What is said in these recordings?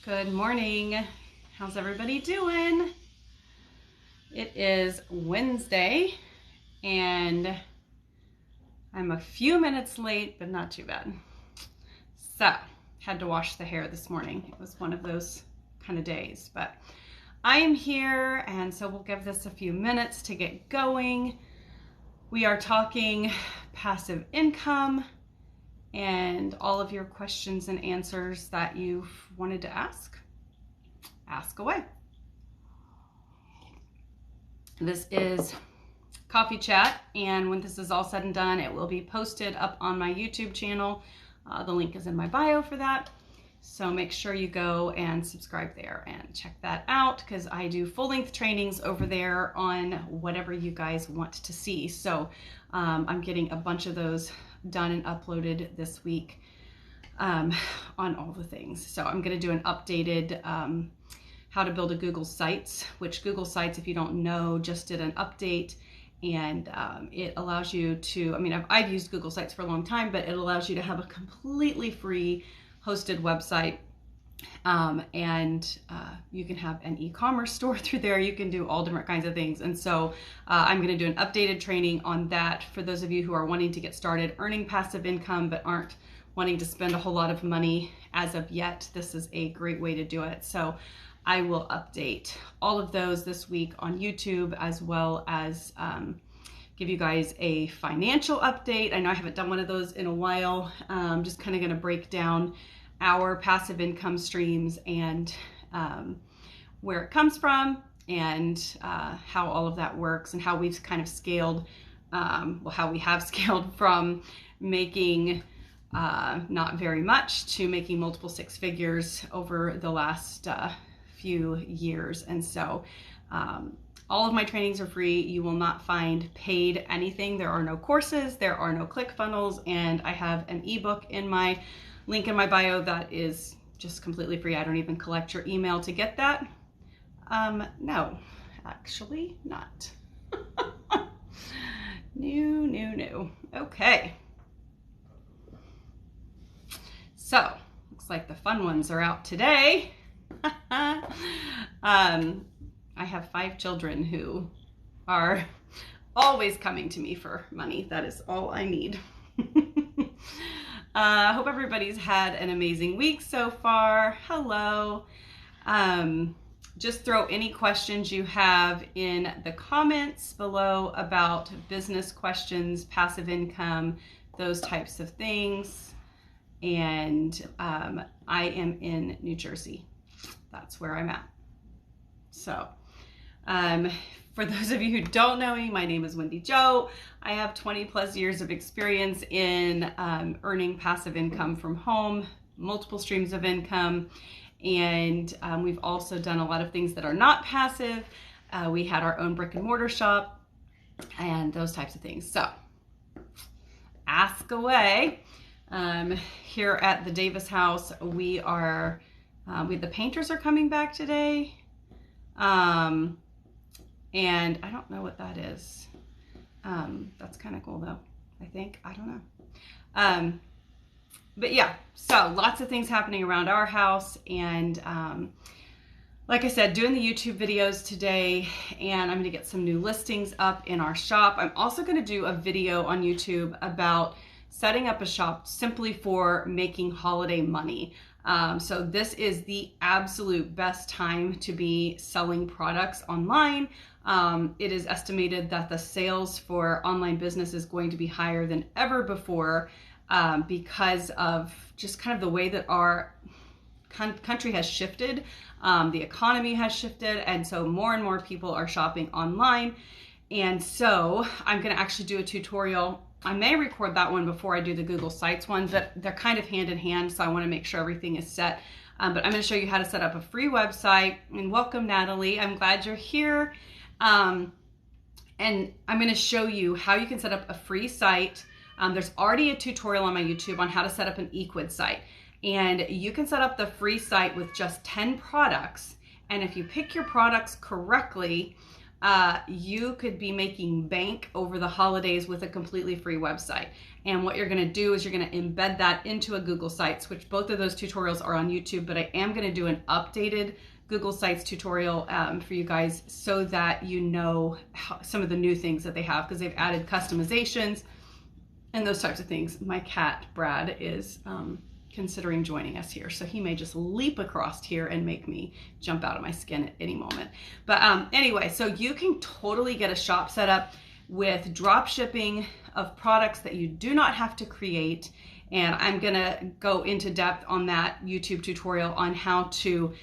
Good morning. How's everybody doing? It is Wednesday and I'm a few minutes late, but not too bad. So, had to wash the hair this morning. It was one of those kind of days, but I am here, and so we'll give this a few minutes to get going. We are talking passive income and all of your questions and answers that you've wanted to ask away. This is Coffee Chat, and when this is all said and done, it will be posted up on my YouTube channel. The link is in my bio for that. So make sure you go and subscribe there and check that out, because I do full-length trainings over there on whatever you guys want to see. So I'm getting a bunch of those done and uploaded this week on all the things. So I'm going to do an updated how to build a Google Sites, which Google Sites, if you don't know, just did an update, and it allows you to, I mean, I've used Google Sites for a long time, but it allows you to have a completely free hosted website, and you can have an e-commerce store through there. You can do all different kinds of things. And so I'm going to do an updated training on that for those of you who are wanting to get started earning passive income but aren't wanting to spend a whole lot of money as of yet. This is a great way to do it. So I will update all of those this week on YouTube, as well as give you guys a financial update. I know I haven't done one of those in a while. Just kind of going to break down our passive income streams and where it comes from, and how all of that works, and how we've kind of scaled, how we have scaled from making not very much to making multiple six figures over the last few years. And so all of my trainings are free. You will not find paid anything. There are no courses, there are no ClickFunnels, and I have an ebook in my link in my bio that is just completely free. I don't even collect your email to get that. No, actually not. No. Okay. So, looks like the fun ones are out today. I have 5 children who are always coming to me for money. That is all I need. I hope everybody's had an amazing week so far. Hello. Just throw any questions you have in the comments below about business questions, passive income, those types of things. And I am in New Jersey. That's where I'm at. So for those of you who don't know me, my name is Wendy Jo. I have 20 plus years of experience in earning passive income from home, multiple streams of income, and we've also done a lot of things that are not passive. We had our own brick and mortar shop and those types of things. So ask away. Here at the Davis house, we are, the painters are coming back today. And I don't know what that is. That's kind of cool though, I think. I don't know. But yeah, so lots of things happening around our house. And like I said, doing the YouTube videos today, and I'm going to get some new listings up in our shop. I'm also going to do a video on YouTube about setting up a shop simply for making holiday money. So this is the absolute best time to be selling products online. It is estimated that the sales for online business is going to be higher than ever before because of just kind of the way that our country has shifted. The economy has shifted, and so more and more people are shopping online. And so I'm going to actually do a tutorial. I may record that one before I do the Google Sites one, but they're kind of hand in hand, so I want to make sure everything is set. But I'm going to show you how to set up a free website. And welcome, Natalie. I'm glad you're here. And I'm going to show you how you can set up a free site. There's already a tutorial on my YouTube on how to set up an eQuid site. And you can set up the free site with just 10 products. And if you pick your products correctly, you could be making bank over the holidays with a completely free website. And what you're going to do is you're going to embed that into a Google Sites, which both of those tutorials are on YouTube, but I am going to do an updated Google Sites tutorial for you guys so that you know some of the new things that they have, because they've added customizations and those types of things. My cat, Brad, is considering joining us here, so he may just leap across here and make me jump out of my skin at any moment. But anyway, so you can totally get a shop set up with drop shipping of products that you do not have to create. And I'm gonna go into depth on that YouTube tutorial on how to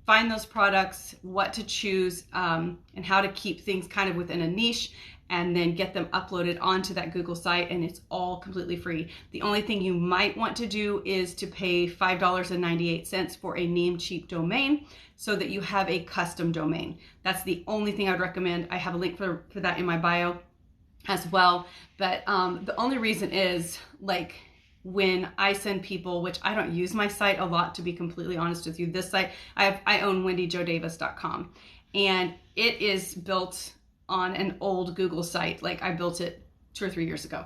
find those products, what to choose, and how to keep things kind of within a niche, and then get them uploaded onto that Google site, and it's all completely free. The only thing you might want to do is to pay $5.98 for a Namecheap domain so that you have a custom domain. That's the only thing I'd recommend. I have a link for that in my bio as well. But the only reason is, like, when I send people, which I don't use my site a lot, to be completely honest with you, this site, I own wendyjodavis.com, and it is built on an old Google site. Like, I built it 2 or 3 years ago,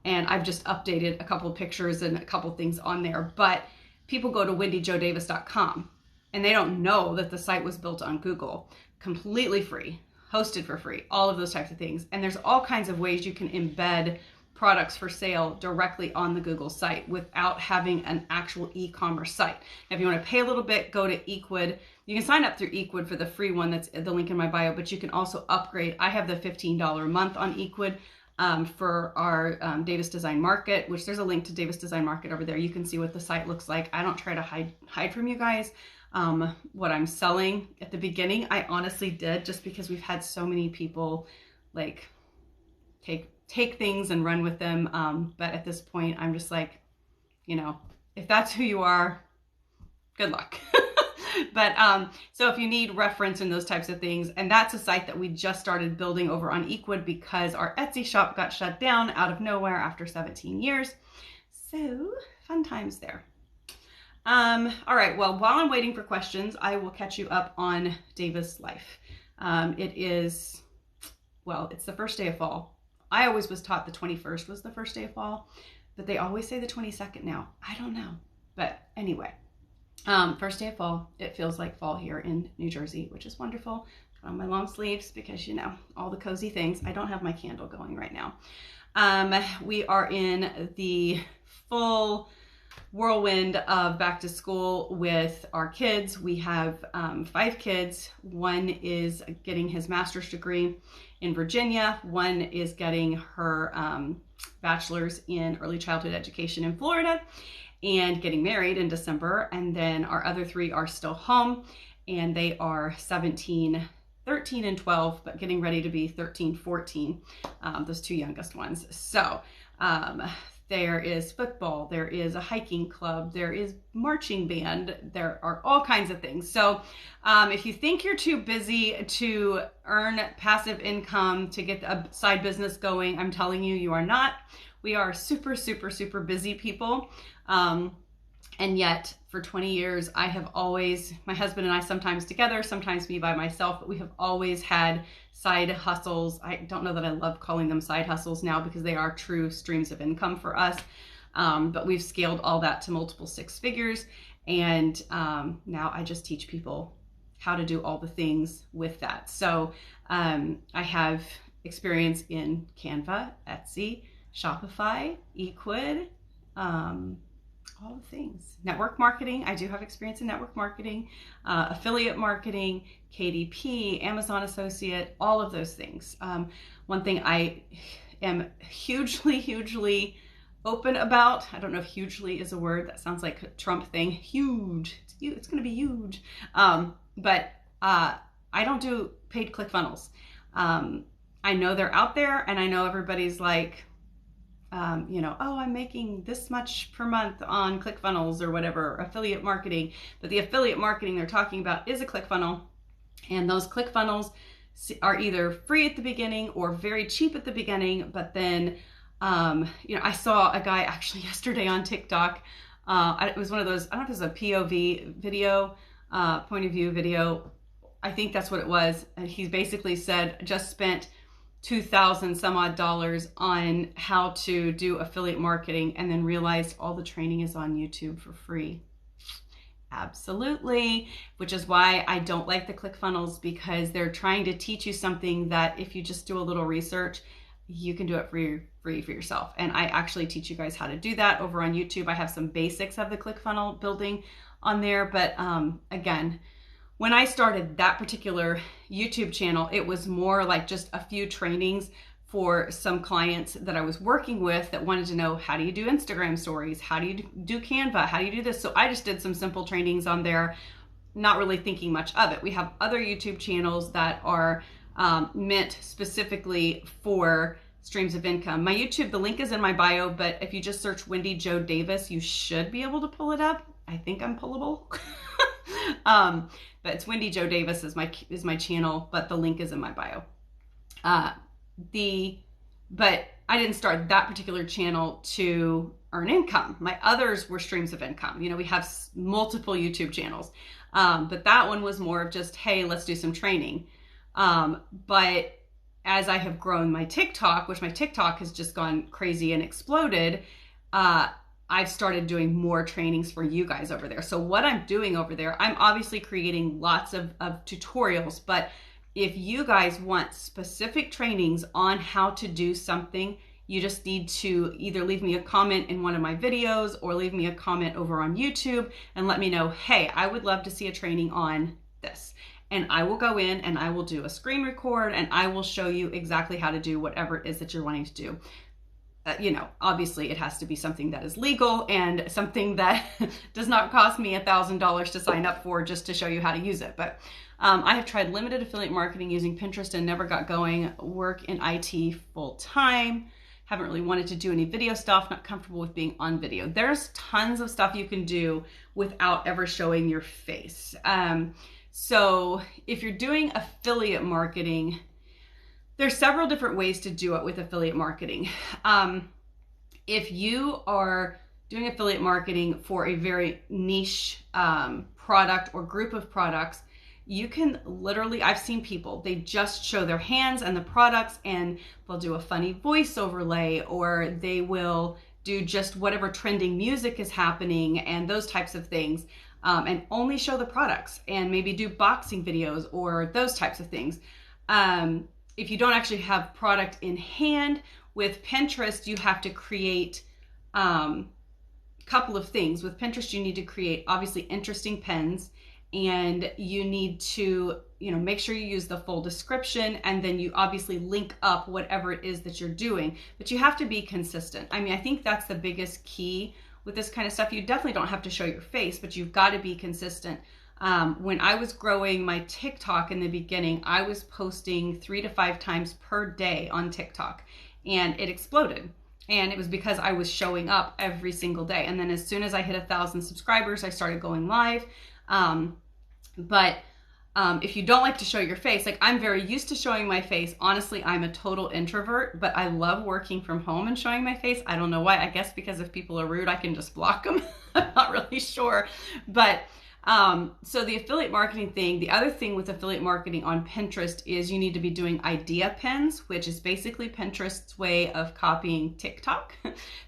and I've just updated a couple of pictures and a couple of things on there. But people go to wendyjodavis.com and they don't know that the site was built on Google, completely free, hosted for free, all of those types of things. And there's all kinds of ways you can embed products for sale directly on the Google site without having an actual e-commerce site. Now, if you want to pay a little bit, go to Equid. You can sign up through Equid for the free one. That's the link in my bio, but you can also upgrade. I have the $15 a month on Equid for our Davis Design Market, which there's a link to Davis Design Market over there. You can see what the site looks like. I don't try to hide from you guys what I'm selling. At the beginning, I honestly did, just because we've had so many people like take things and run with them. But at this point, I'm just like, you know, if that's who you are, good luck. But so if you need reference and those types of things, and that's a site that we just started building over on Equid because our Etsy shop got shut down out of nowhere after 17 years. So fun times there. All right, well, while I'm waiting for questions, I will catch you up on Davis life. It is, well, it's the first day of fall. I always was taught the 21st was the first day of fall, but they always say the 22nd now. I don't know. But anyway, first day of fall. It feels like fall here in New Jersey, which is wonderful. Got on my long sleeves because, you know, all the cozy things. I don't have my candle going right now. We are in the full whirlwind of back to school with our kids. We have 5 kids. One is getting his master's degree in Virginia. One is getting her bachelor's in early childhood education in Florida and getting married in December. And then our other 3 are still home, and they are 17, 13, and 12, but getting ready to be 13, 14, those 2 youngest ones. So there is football, there is a hiking club, there is marching band, there are all kinds of things. So if you think you're too busy to earn passive income to get a side business going, I'm telling you, you are not. We are super, super, super busy people. And yet for 20 years, I have always, my husband and I, sometimes together, sometimes me by myself, but we have always had side hustles. I don't know that I love calling them side hustles now because they are true streams of income for us. But we've scaled all that to multiple 6 figures. And now I just teach people how to do all the things with that. So I have experience in Canva, Etsy, Shopify, Equid, all the things. Network marketing. I do have experience in network marketing, affiliate marketing, KDP, Amazon associate, all of those things. One thing I am hugely open about, I don't know if hugely is a word, that sounds like a Trump thing, huge, it's going to be huge. But I don't do paid ClickFunnels. I know they're out there, and I know everybody's like, you know, oh, I'm making this much per month on ClickFunnels or whatever, affiliate marketing. But the affiliate marketing they're talking about is a ClickFunnel. And those ClickFunnels are either free at the beginning or very cheap at the beginning. But then, you know, I saw a guy actually yesterday on TikTok. It was one of those, I don't know if it was a POV video, point of view video, I think that's what it was. And he basically said, just spent $2,000 some odd on how to do affiliate marketing, and then realized all the training is on YouTube for free. Absolutely, which is why I don't like the ClickFunnels, because they're trying to teach you something that if you just do a little research, you can do it free for yourself. And I actually teach you guys how to do that over on YouTube. I have some basics of the ClickFunnel building on there, but again, when I started that particular YouTube channel, it was more like just a few trainings for some clients that I was working with that wanted to know, how do you do Instagram stories? How do you do Canva? How do you do this? So I just did some simple trainings on there, not really thinking much of it. We have other YouTube channels that are meant specifically for streams of income. My YouTube, the link is in my bio, but if you just search Wendy Jo Davis, you should be able to pull it up. I think I'm pullable. But it's Wendy Jo Davis is my channel, but the link is in my bio. But I didn't start that particular channel to earn income. My others were streams of income. You know, we have multiple YouTube channels, but that one was more of just, hey, let's do some training. But as I have grown my TikTok, which my TikTok has just gone crazy and exploded, I've started doing more trainings for you guys over there. So what I'm doing over there, I'm obviously creating lots of tutorials, but if you guys want specific trainings on how to do something, you just need to either leave me a comment in one of my videos or leave me a comment over on YouTube and let me know, hey, I would love to see a training on this. And I will go in and I will do a screen record and I will show you exactly how to do whatever it is that you're wanting to do. You know, obviously it has to be something that is legal and something that does not cost me $1,000 to sign up for just to show you how to use it. But I have tried limited affiliate marketing using Pinterest and never got going. Work in IT full time. Haven't really wanted to do any video stuff. Not comfortable with being on video. There's tons of stuff you can do without ever showing your face. So if you're doing affiliate marketing, there's several different ways to do it with affiliate marketing. If you are doing affiliate marketing for a very niche product or group of products, you can literally, I've seen people, they just show their hands and the products and they'll do a funny voice overlay, or they will do just whatever trending music is happening and those types of things, and only show the products and maybe do boxing videos or those types of things. If you don't actually have product in hand, with Pinterest, you have to create a couple of things. With Pinterest, you need to create obviously interesting pins, and you need to, make sure you use the full description, and then you obviously link up whatever it is that you're doing, but you have to be consistent. I mean, I think that's the biggest key with this kind of stuff. You definitely don't have to show your face, but you've got to be consistent. When I was growing my TikTok in the beginning, I was posting 3 to 5 times per day on TikTok, and it exploded. And it was because I was showing up every single day. And then as soon as I hit 1,000 subscribers, I started going live. But if you don't like to show your face, like I'm very used to showing my face. Honestly, I'm a total introvert, but I love working from home and showing my face. I don't know why. I guess because if people are rude, I can just block them. I'm not really sure. But so the affiliate marketing thing, the other thing with affiliate marketing on Pinterest is you need to be doing idea pins, which is basically Pinterest's way of copying TikTok.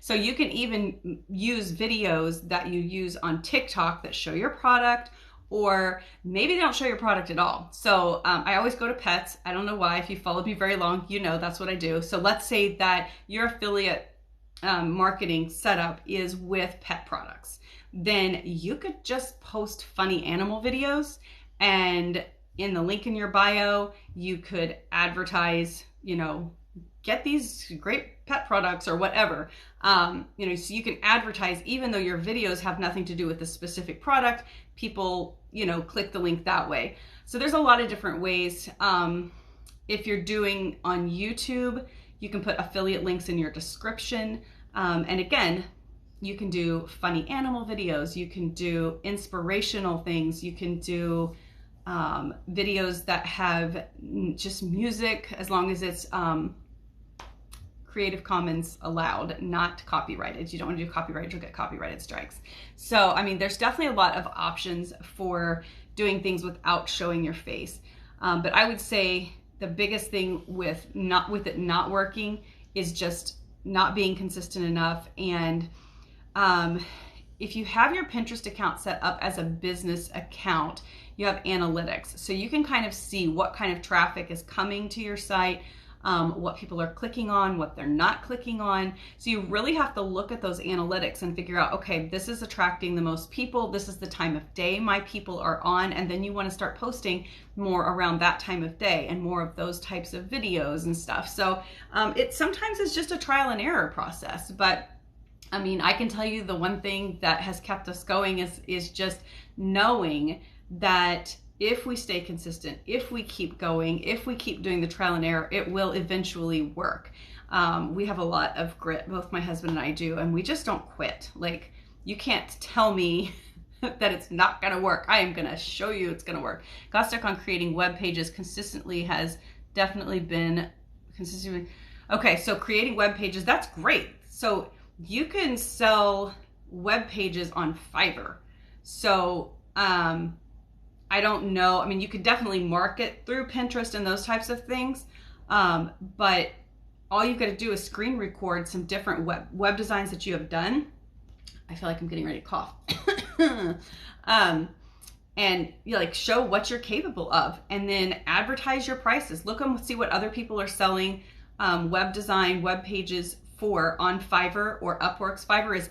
So you can even use videos that you use on TikTok that show your product, or maybe they don't show your product at all. So I always go to pets. I don't know why. If you followed me very long, that's what I do. So let's say that your affiliate marketing setup is with pet products. Then you could just post funny animal videos, and in the link in your bio, you could advertise, get these great pet products or whatever. So you can advertise even though your videos have nothing to do with the specific product. People, click the link that way. So there's a lot of different ways. If you're doing on YouTube, you can put affiliate links in your description. And again, you can do funny animal videos, you can do inspirational things, you can do videos that have just music, as long as it's Creative Commons allowed, not copyrighted. You don't want to do copyrighted, you'll get copyrighted strikes. So, I mean, there's definitely a lot of options for doing things without showing your face. But I would say the biggest thing with it not working is just not being consistent enough. And if you have your Pinterest account set up as a business account, you have analytics. So you can kind of see what kind of traffic is coming to your site, what people are clicking on, what they're not clicking on. So you really have to look at those analytics and figure out, okay, this is attracting the most people. This is the time of day my people are on. And then you want to start posting more around that time of day and more of those types of videos and stuff. So it sometimes is just a trial and error process. But I mean, I can tell you the one thing that has kept us going is just knowing that if we stay consistent, if we keep going, if we keep doing the trial and error, it will eventually work. We have a lot of grit, both my husband and I do, and we just don't quit. Like, you can't tell me that it's not gonna work. I am gonna show you it's gonna work. Got Stuck on Creating Web Pages consistently has definitely been consistently. Okay, so creating web pages, that's great. So you can sell web pages on Fiverr. So I don't know. I mean, you could definitely market through Pinterest and those types of things. But all you've got to do is screen record some different web designs that you have done. I feel like I'm getting ready to cough. And you like show what you're capable of, and then advertise your prices. Look and see what other people are selling web design, web pages for on Fiverr or Upworks. Fiverr is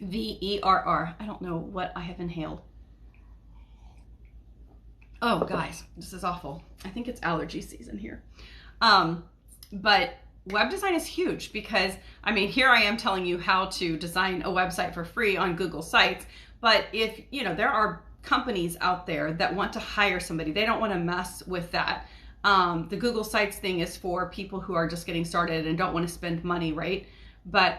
Fiverr. I don't know what I have inhaled. Oh, guys, this is awful. I think it's allergy season here. But web design is huge because, I mean, here I am telling you how to design a website for free on Google Sites. But if, you know, there are companies out there that want to hire somebody, they don't want to mess with that. The Google Sites thing is for people who are just getting started and don't want to spend money, right? But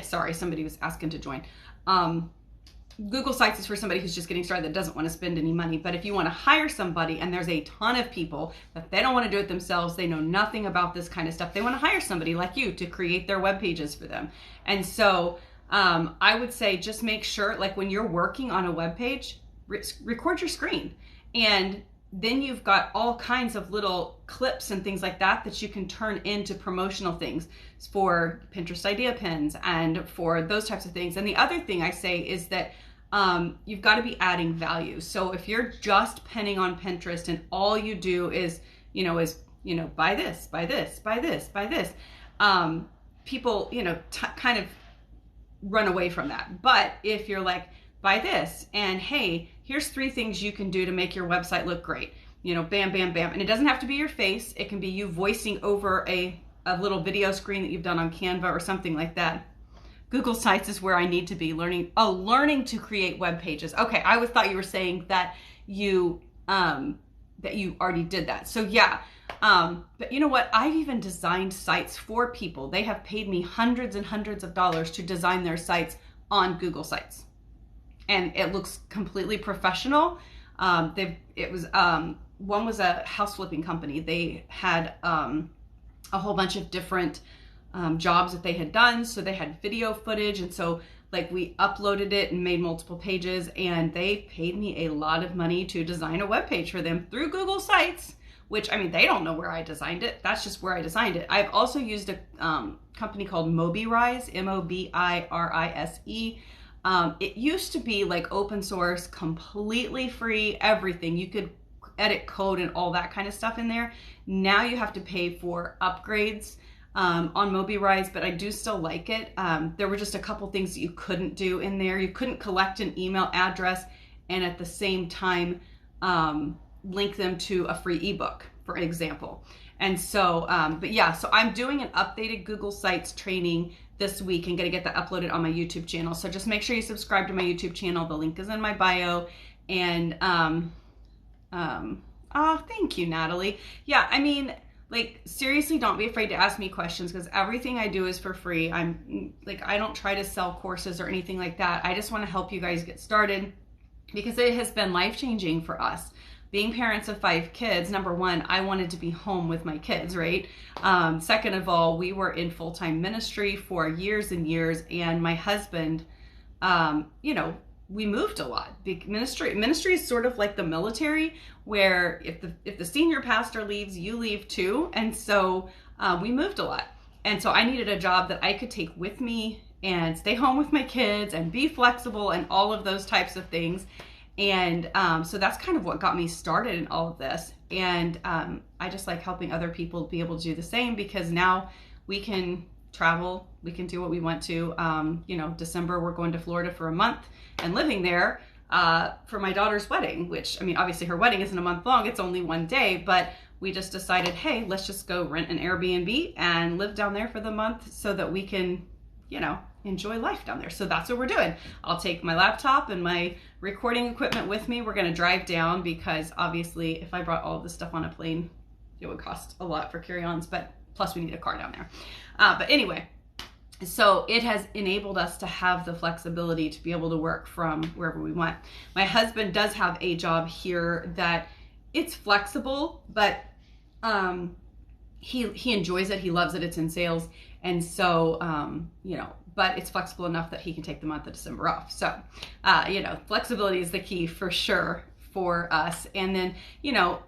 sorry, somebody was asking to join. Google Sites is for somebody who's just getting started that doesn't want to spend any money. But if you want to hire somebody, and there's a ton of people that they don't want to do it themselves, they know nothing about this kind of stuff, they want to hire somebody like you to create their web pages for them. And so I would say just make sure, like when you're working on a web page, record your screen. And then you've got all kinds of little clips and things like that that you can turn into promotional things for Pinterest idea pins and for those types of things. And the other thing I say is that you've got to be adding value. So if you're just pinning on Pinterest and all you do is buy this, buy this, buy this, buy this, people, kind of run away from that. But if you're like, buy this, and hey, here's 3 things you can do to make your website look great. Bam, bam, bam. And it doesn't have to be your face. It can be you voicing over a little video screen that you've done on Canva or something like that. Google Sites is where I need to be learning to create web pages. Okay, I thought you were saying that you already did that. So yeah, but you know what? I've even designed sites for people. They have paid me hundreds and hundreds of dollars to design their sites on Google Sites. And it looks completely professional. One was a house flipping company. They had a whole bunch of different jobs that they had done. So they had video footage. And so like we uploaded it and made multiple pages, and they paid me a lot of money to design a web page for them through Google Sites, which, I mean, they don't know where I designed it. That's just where I designed it. I've also used a company called MobiRise, MobiRise. It used to be like open source, completely free, everything. You could edit code and all that kind of stuff in there. Now you have to pay for upgrades on MobiRise, but I do still like it. There were just a couple things that you couldn't do in there. You couldn't collect an email address and at the same time link them to a free ebook, for example. And so, but yeah, so I'm doing an updated Google Sites training this week and gonna get that uploaded on my YouTube channel. So just make sure you subscribe to my YouTube channel. The link is in my bio. And thank you, Natalie. Yeah, I mean, like, seriously, don't be afraid to ask me questions, because everything I do is for free. I don't try to sell courses or anything like that. I just want to help you guys get started. because it has been life-changing for us. Being parents of 5 kids, number one, I wanted to be home with my kids, right? Second of all, we were in full-time ministry for years and years, and my husband, you know, we moved a lot. Ministry is sort of like the military, where if the senior pastor leaves, you leave too. And so we moved a lot. And so I needed a job that I could take with me and stay home with my kids and be flexible and all of those types of things. And so that's kind of what got me started in all of this. And I just like helping other people be able to do the same, because now we can travel, we can do what we want to. You know, December, we're going to Florida for a month and living there for my daughter's wedding, which, I mean, obviously her wedding isn't a month long, it's only one day, but we just decided, hey, let's just go rent an Airbnb and live down there for the month so that we can, you know, enjoy life down there. So that's what we're doing. I'll take my laptop and my recording equipment with me. We're going to drive down, because obviously if I brought all of this stuff on a plane, it would cost a lot for carry-ons, but plus we need a car down there. But anyway, so it has enabled us to have the flexibility to be able to work from wherever we want. My husband does have a job here that it's flexible, but he enjoys it. He loves it. It's in sales. And so, you know, but it's flexible enough that he can take the month of December off. So, you know, flexibility is the key for sure for us. And then, you know,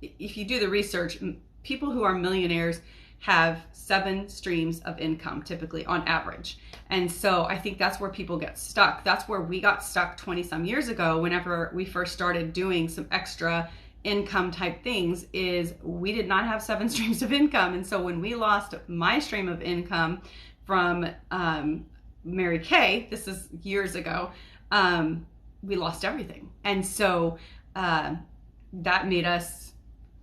if you do the research, people who are millionaires have 7 streams of income typically on average. And so I think that's where people get stuck. That's where we got stuck 20 some years ago, whenever we first started doing some extra income type things, is we did not have 7 streams of income. And so when we lost my stream of income from Mary Kay, this is years ago, we lost everything. And so that made us,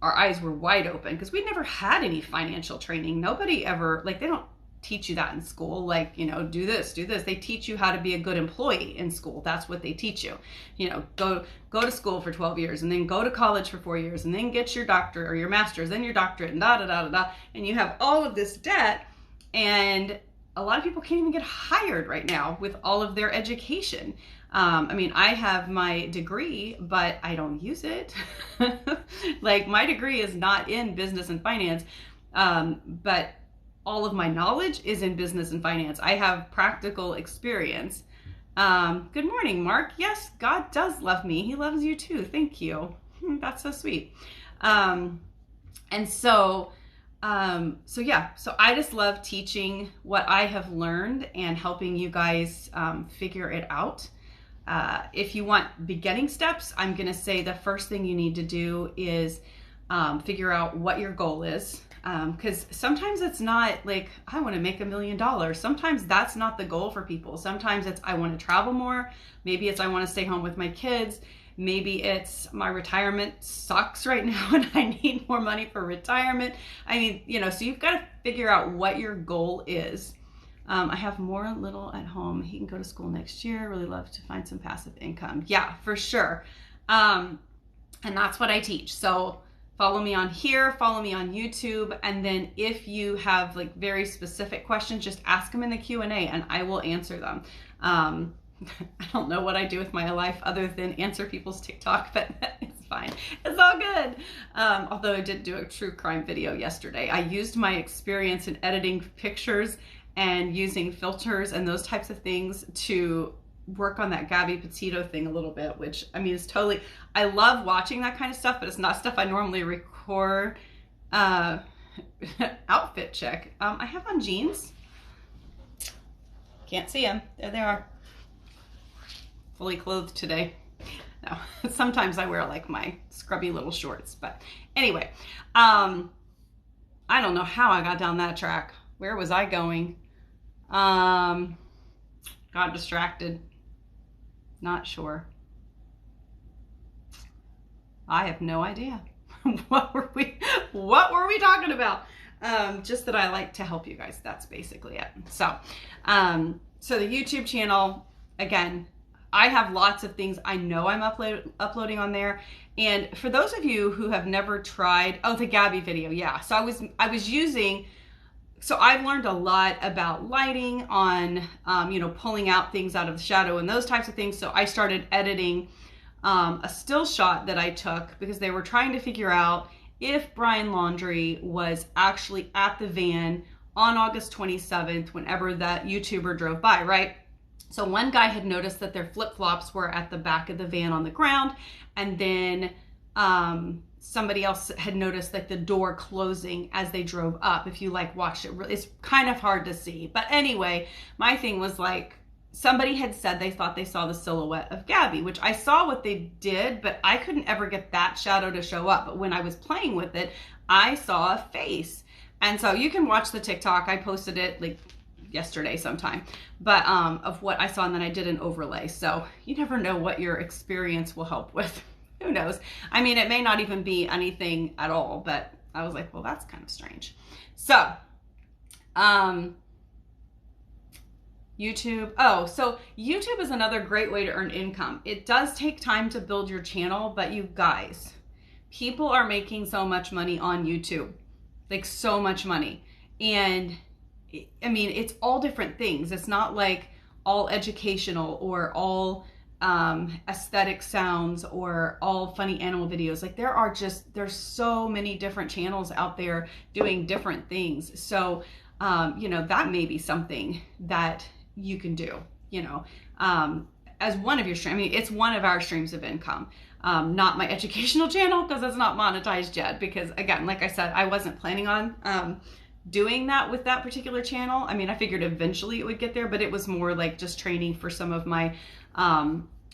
our eyes were wide open, because we never had any financial training. Nobody ever, like, they don't teach you that in school. Like, you know, do this, do this. They teach you how to be a good employee in school. That's what they teach you. You know, go to school for 12 years and then go to college for 4 years and then get your doctorate or your master's, then your doctorate, and da da da da da. And you have all of this debt, and a lot of people can't even get hired right now with all of their education. I mean, I have my degree, but I don't use it. Like, my degree is not in business and finance, but all of my knowledge is in business and finance. I have practical experience. Good morning, Mark. Yes, God does love me. He loves you too. Thank you. That's so sweet. And so yeah, so I just love teaching what I have learned and helping you guys figure it out. If you want beginning steps, I'm going to say the first thing you need to do is figure out what your goal is. Because sometimes it's not like, I want to make $1 million. Sometimes that's not the goal for people. Sometimes it's, I want to travel more. Maybe it's, I want to stay home with my kids. Maybe it's, my retirement sucks right now and I need more money for retirement. I mean, you know, so you've got to figure out what your goal is. I have more little at home. He can go to school next year. Really love to find some passive income. Yeah, for sure. And that's what I teach. So follow me on here, follow me on YouTube. And then if you have like very specific questions, just ask them in the Q&A and I will answer them. I don't know what I do with my life other than answer people's TikTok, but it's fine. It's all good. Although I did do a true crime video yesterday. I used my experience in editing pictures and using filters and those types of things to work on that Gabby Petito thing a little bit, which, I mean, it's totally, I love watching that kind of stuff, but it's not stuff I normally record. Outfit check. I have on jeans. Can't see them. There they are. Fully clothed today. No, sometimes I wear like my scrubby little shorts, but anyway, I don't know how I got down that track. Where was I going? Got distracted. Not sure. I have no idea. What were we talking about? Just that I like to help you guys. That's basically it. So, so the YouTube channel, again, I have lots of things I know I'm uploading on there. And for those of you who have never tried, oh, the Gabby video. Yeah. So I was using so I've learned a lot about lighting on, you know, pulling out things out of the shadow and those types of things. So I started editing a still shot that I took because they were trying to figure out if Brian Laundrie was actually at the van on August 27th, whenever that YouTuber drove by, right? So one guy had noticed that their flip-flops were at the back of the van on the ground, and then somebody else had noticed like the door closing as they drove up. If you like watched it, it's kind of hard to see. But anyway, my thing was like, somebody had said they thought they saw the silhouette of Gabby, which I saw what they did, but I couldn't ever get that shadow to show up. But when I was playing with it, I saw a face. And so you can watch the TikTok. I posted it like yesterday sometime, but of what I saw, and then I did an overlay. So you never know what your experience will help with. Who knows? I mean, it may not even be anything at all, but I was like, well, that's kind of strange. So, YouTube. Oh, so YouTube is another great way to earn income. It does take time to build your channel, but you guys, people are making so much money on YouTube, like so much money. And I mean, it's all different things. It's not like all educational or all aesthetic sounds or all funny animal videos. Like there's so many different channels out there doing different things. So, you know, that may be something that you can do, you know, as one of your streams. I mean, it's one of our streams of income, not my educational channel because it's not monetized yet. Because again, like I said, I wasn't planning on doing that with that particular channel. I mean, I figured eventually it would get there, but it was more like just training for some of my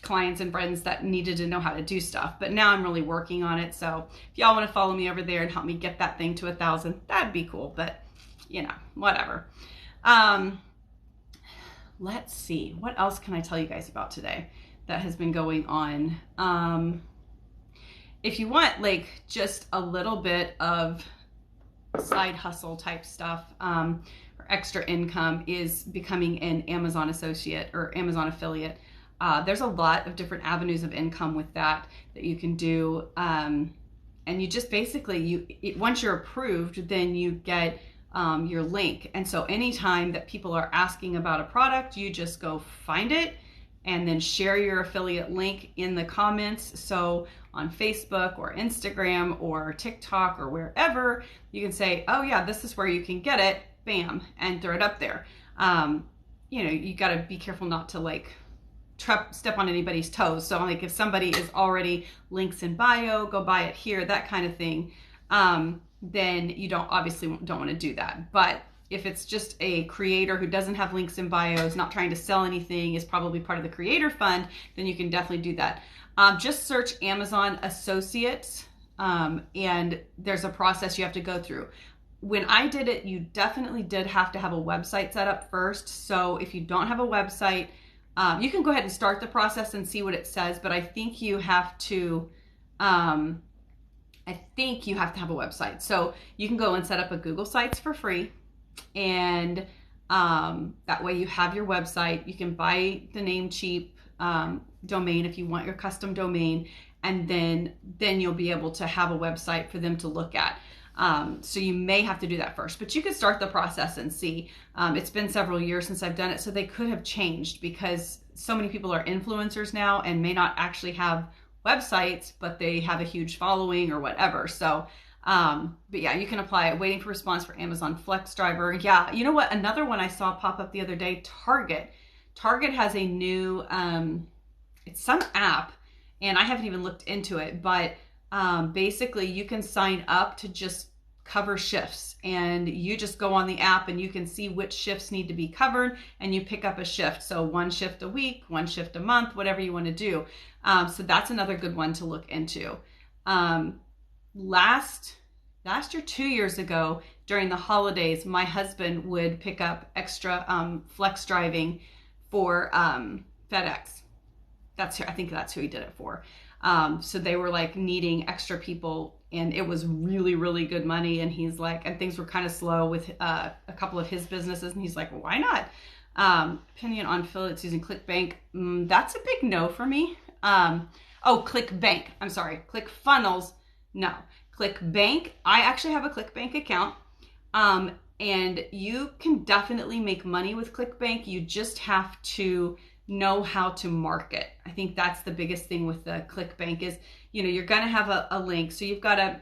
clients and friends that needed to know how to do stuff. But now I'm really working on it. So if y'all want to follow me over there and help me get that thing to 1,000, that'd be cool. But you know, whatever. Let's see, what else can I tell you guys about today that has been going on? If you want like just a little bit of side hustle type stuff, or extra income, is becoming an Amazon associate or Amazon affiliate. There's a lot of different avenues of income with that you can do. And you just basically, once you're approved, then you get your link. And so anytime that people are asking about a product, you just go find it and then share your affiliate link in the comments. So on Facebook or Instagram or TikTok or wherever, you can say, oh yeah, this is where you can get it, bam, and throw it up there. You know, you got to be careful not to like step on anybody's toes. So like if somebody is already links in bio, go buy it here, that kind of thing. Then you obviously don't want to do that. But if it's just a creator who doesn't have links in bio, is not trying to sell anything, is probably part of the creator fund, then you can definitely do that. Just search Amazon Associates, and there's a process you have to go through. When I did it, you definitely did have to have a website set up first. So if you don't have a website, you can go ahead and start the process and see what it says, but I think you have to have a website. So you can go and set up a Google Sites for free, and that way you have your website. You can buy the Namecheap domain if you want your custom domain, and then you'll be able to have a website for them to look at. So you may have to do that first, but you could start the process and see. It's been several years since I've done it, so they could have changed because so many people are influencers now and may not actually have websites, but they have a huge following or whatever. So, but yeah, you can apply it. Waiting for response for Amazon Flex Driver. Yeah, you know what? Another one I saw pop up the other day, Target. Target has a new, it's some app, and I haven't even looked into it, but basically you can sign up to just cover shifts, and you just go on the app and you can see which shifts need to be covered, and you pick up a shift. So 1 shift a week, 1 shift a month, whatever you want to do. So that's another good one to look into. Last year, 2 years ago, during the holidays, my husband would pick up extra flex driving for FedEx. I think that's who he did it for. So they were like needing extra people, and it was really, really good money. And he's like, and things were kind of slow with a couple of his businesses. And he's like, well, why not? Opinion on affiliates using ClickBank. That's a big no for me. Oh, ClickBank. I'm sorry. ClickFunnels. No. ClickBank. I actually have a ClickBank account. And you can definitely make money with ClickBank. You just have to know how to market. I think that's the biggest thing with the ClickBank is, you know, you're going to have a link. So you've got to,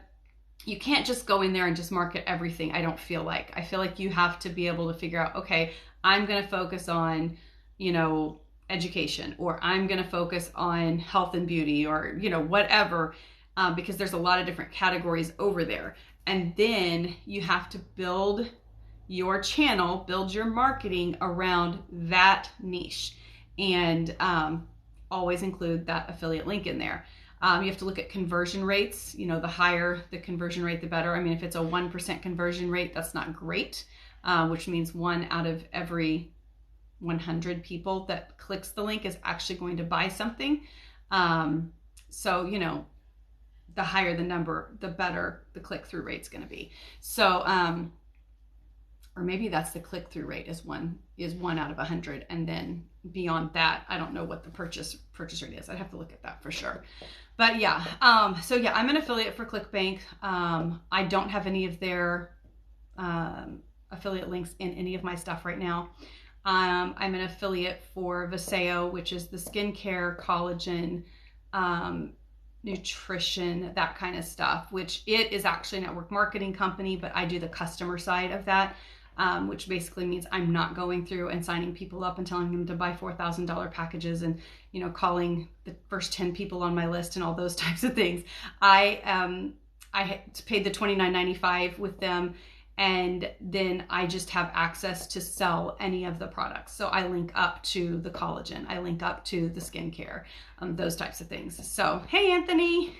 you can't just go in there and just market everything. I don't feel like. I feel like you have to be able to figure out, okay, I'm going to focus on, you know, education, or I'm going to focus on health and beauty, or, you know, whatever, because there's a lot of different categories over there. And then you have to build your channel, build your marketing around that niche, and always include that affiliate link in there. You have to look at conversion rates. You know, the higher the conversion rate, the better. I mean, if it's a 1% conversion rate, that's not great, which means 1 out of every 100 people that clicks the link is actually going to buy something. So, you know, the higher the number, the better the click-through rate's going to be. So, or maybe that's the click-through rate is 1 out of 100, and then beyond that, I don't know what the purchase rate is. I'd have to look at that for sure. But yeah, so yeah, I'm an affiliate for ClickBank. I don't have any of their affiliate links in any of my stuff right now. I'm an affiliate for Viseo, which is the skincare, collagen, nutrition, that kind of stuff, which it is actually a network marketing company, but I do the customer side of that, which basically means I'm not going through and signing people up and telling them to buy $4,000 packages and, you know, calling the first 10 people on my list and all those types of things. I paid the $29.95 with them, and then I just have access to sell any of the products. So I link up to the collagen, I link up to the skincare, those types of things. So, hey, Anthony,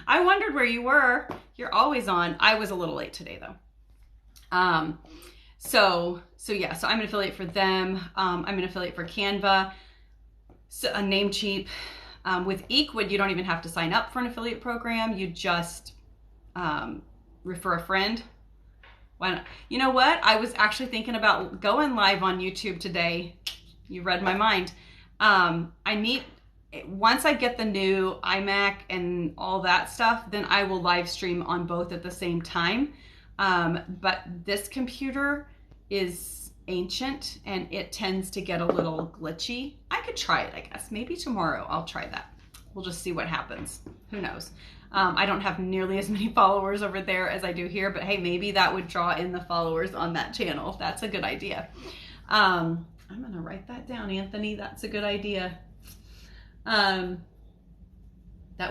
I wondered where you were. You're always on. I was a little late today though. So yeah, so I'm an affiliate for them. I'm an affiliate for Canva, so, Namecheap. With Equid, you don't even have to sign up for an affiliate program. You just refer a friend. Why not? You know what? I was actually thinking about going live on YouTube today. You read my mind. Once I get the new iMac and all that stuff, then I will live stream on both at the same time. But this computer is ancient and it tends to get a little glitchy. I could try it, I guess. Maybe tomorrow I'll try that. We'll just see what happens. Who knows? I don't have nearly as many followers over there as I do here, but hey, maybe that would draw in the followers on that channel. That's a good idea. I'm going to write that down, Anthony. That's a good idea. That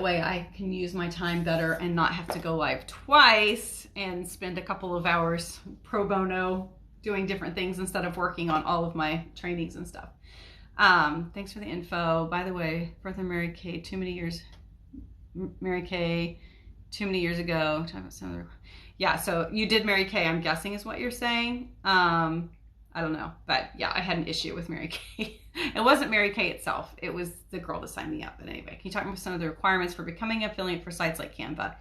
way I can use my time better and not have to go live twice and spend a couple of hours pro bono doing different things instead of working on all of my trainings and stuff. Thanks for the info. By the way, Birth of Mary Kay, Mary Kay, too many years ago. Yeah, so you did Mary Kay, I'm guessing is what you're saying. I don't know, but yeah, I had an issue with Mary Kay. It wasn't Mary Kay itself. It was the girl that signed me up. But anyway, can you talk about some of the requirements for becoming an affiliate for sites like Canva?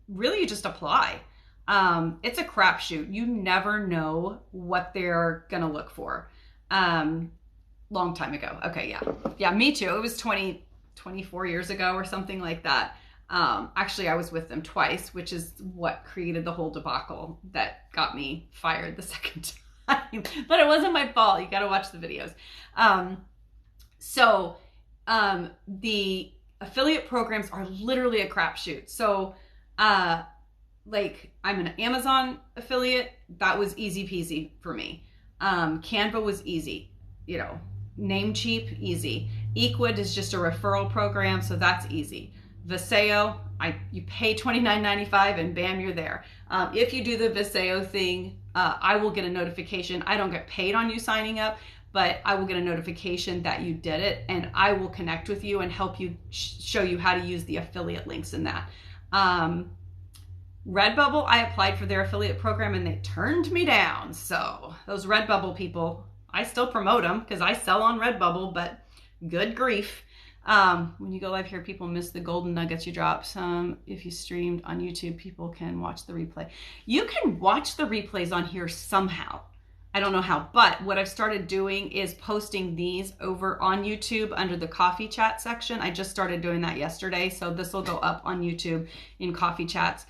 Really, you just apply. It's a crapshoot. You never know what they're gonna look for. Long time ago. Okay, yeah. Yeah, me too. It was 24 years ago or something like that. Actually, I was with them twice, which is what created the whole debacle that got me fired the second time. But it wasn't my fault. You got to watch the videos. The affiliate programs are literally a crapshoot. So, like, I'm an Amazon affiliate. That was easy peasy for me. Canva was easy. You know, Namecheap, easy. Equid is just a referral program, so that's easy. Viseo, you pay $29.95 and bam, you're there. If you do the Viseo thing, I will get a notification. I don't get paid on you signing up, but I will get a notification that you did it, and I will connect with you and help you show you how to use the affiliate links in that. Redbubble, I applied for their affiliate program and they turned me down. So those Redbubble people, I still promote them because I sell on Redbubble, but good grief. When you go live here, people miss the golden nuggets you drop. Some, if you streamed on YouTube, people can watch the replay. You can watch the replays on here somehow. I don't know how, but what I've started doing is posting these over on YouTube under the coffee chat section. I just started doing that yesterday, so this will go up on YouTube in coffee chats.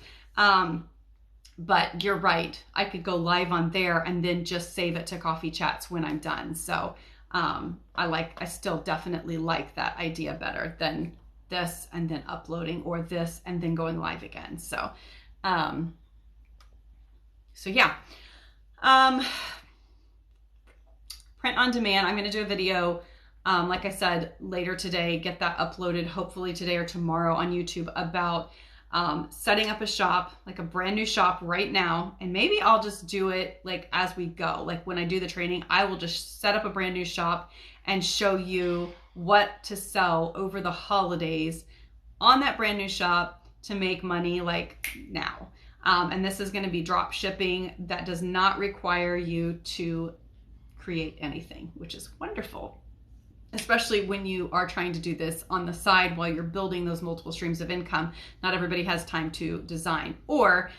But you're right. I could go live on there and then just save it to coffee chats when I'm done. So I still definitely like that idea better than this and then uploading, or this and then going live again. So, yeah. Print on demand. I'm going to do a video, like I said, later today, get that uploaded hopefully today or tomorrow on YouTube about setting up a shop, like a brand new shop right now. And maybe I'll just do it like as we go. Like when I do the training, I will just set up a brand new shop and show you what to sell over the holidays on that brand new shop to make money like now. And this is going to be drop shipping that does not require you to create anything, which is wonderful, especially when you are trying to do this on the side while you're building those multiple streams of income. Not everybody has time to design or,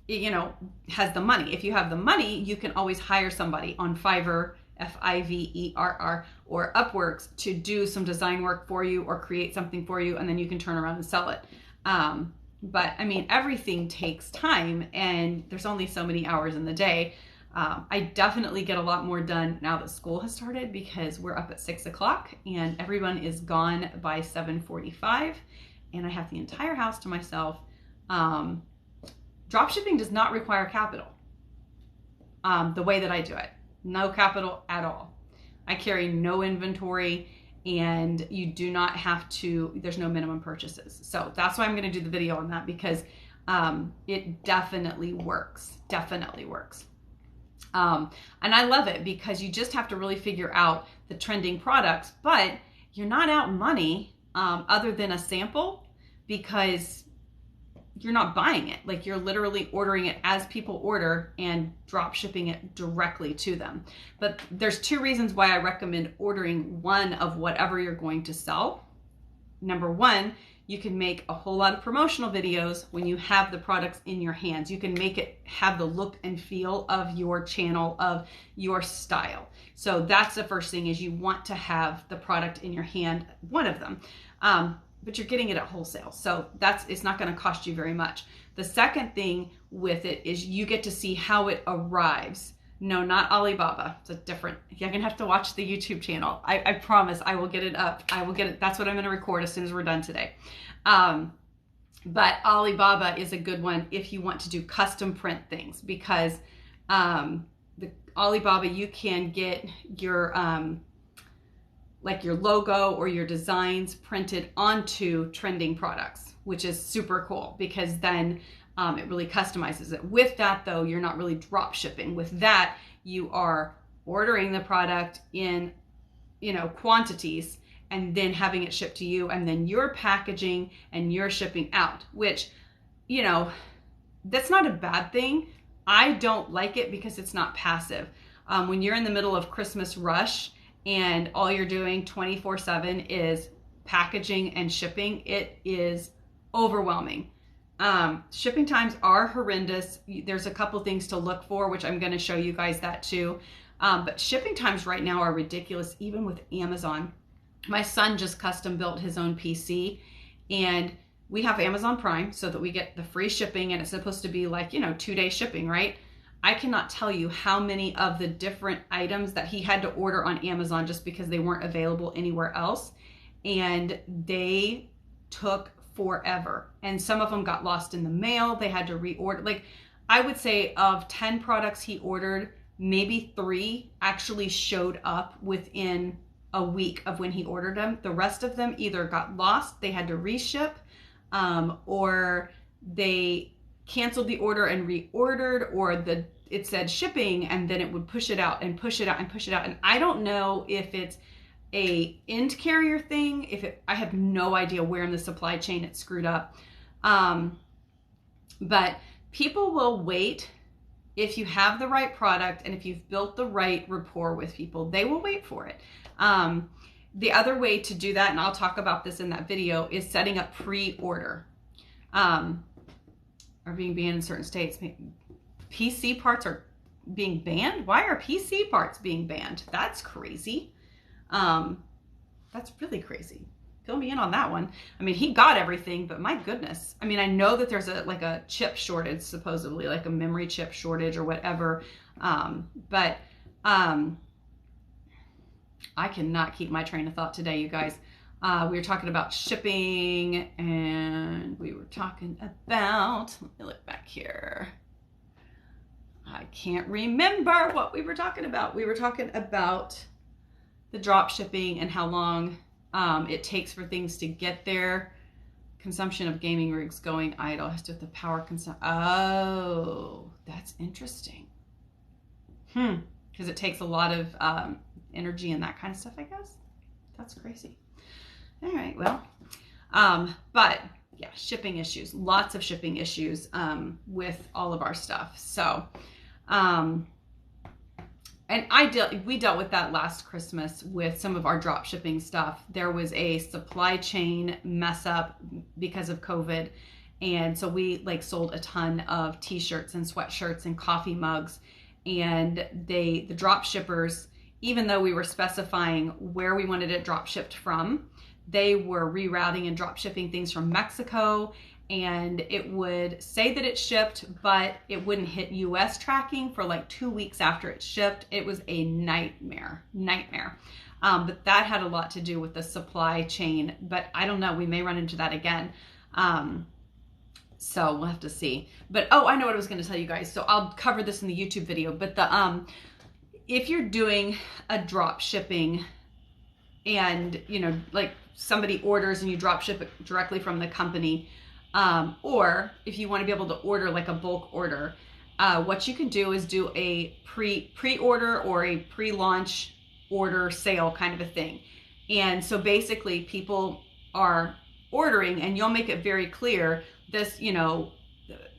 you know, has the money. If you have the money, you can always hire somebody on Fiverr, Fiverr, or Upworks to do some design work for you or create something for you, and then you can turn around and sell it. But I mean, everything takes time, and there's only so many hours in the day. I definitely get a lot more done now that school has started, because we're up at 6 o'clock and everyone is gone by 7:45, and I have the entire house to myself. Dropshipping does not require capital the way that I do it. No capital at all. I carry no inventory, and you do not have to, there's no minimum purchases. So that's why I'm going to do the video on that, because it definitely works. Definitely works. And I love it because you just have to really figure out the trending products, but you're not out money other than a sample, because you're not buying it. Like, you're literally ordering it as people order and drop shipping it directly to them. But there's two reasons why I recommend ordering one of whatever you're going to sell. Number one, you can make a whole lot of promotional videos when you have the products in your hands. You can make it have the look and feel of your channel, of your style. So that's the first thing, is you want to have the product in your hand, one of them. But you're getting it at wholesale. So it's not going to cost you very much. The second thing with it is you get to see how it arrives. No, not Alibaba. It's a different, you're going to have to watch the YouTube channel. I promise I will get it up. I will get it. That's what I'm going to record as soon as we're done today. But Alibaba is a good one if you want to do custom print things, because the Alibaba, you can get your like your logo or your designs printed onto trending products, which is super cool, because then it really customizes it. With that though, you're not really drop shipping. With that, you are ordering the product in, you know, quantities, and then having it shipped to you, and then you're packaging and you're shipping out, which, you know, that's not a bad thing. I don't like it because it's not passive. When you're in the middle of Christmas rush and all you're doing 24/7 is packaging and shipping, it is overwhelming. Shipping times are horrendous. There's a couple things to look for, which I'm going to show you guys that too. But shipping times right now are ridiculous, even with Amazon. My son just custom built his own PC, and we have Amazon Prime so that we get the free shipping, and it's supposed to be like, you know, 2-day shipping, right? I cannot tell you how many of the different items that he had to order on Amazon just because they weren't available anywhere else. And they took forever. And some of them got lost in the mail. They had to reorder. Like, I would say of 10 products he ordered, maybe 3 actually showed up within a week of when he ordered them. The rest of them either got lost, they had to reship, or they canceled the order and reordered, or it said shipping and then it would push it out and push it out and push it out. And I don't know if it's a end carrier thing, I have no idea where in the supply chain it's screwed up. But people will wait if you have the right product and if you've built the right rapport with people, they will wait for it. The other way to do that, and I'll talk about this in that video, is setting up pre-order. Are being banned in certain states. PC parts are being banned? Why are PC parts being banned? That's crazy. That's really crazy. fill me in on that one. I mean, he got everything, but my goodness. I mean, I know that there's a chip shortage, supposedly, like a memory chip shortage or whatever. But I cannot keep my train of thought today, you guys. We were talking about shipping, and we were talking about, let me look back here. I can't remember what we were talking about. We were talking about the drop shipping and how long it takes for things to get there. Consumption of gaming rigs going idle has to do with the power consumption. Oh, that's interesting. Because it takes a lot of energy and that kind of stuff, I guess. That's crazy. All right, well, but yeah, shipping issues, lots of shipping issues with all of our stuff. So, and we dealt with that last Christmas with some of our drop shipping stuff. There was a supply chain mess up because of COVID. And so we like sold a ton of t-shirts and sweatshirts and coffee mugs, and the drop shippers, even though we were specifying where we wanted it drop shipped from, they were rerouting and drop shipping things from Mexico, and it would say that it shipped, but it wouldn't hit US tracking for like 2 weeks after it shipped. It was a nightmare. But that had a lot to do with the supply chain, but I don't know, we may run into that again. So we'll have to see. But, oh, I know what I was going to tell you guys. So I'll cover this in the YouTube video, but if you're doing a drop shipping and, you know, like somebody orders and you drop ship it directly from the company, or if you want to be able to order like a bulk order, what you can do is do a pre-order or a pre-launch order sale kind of a thing. And so basically people are ordering, and you'll make it very clear this, you know,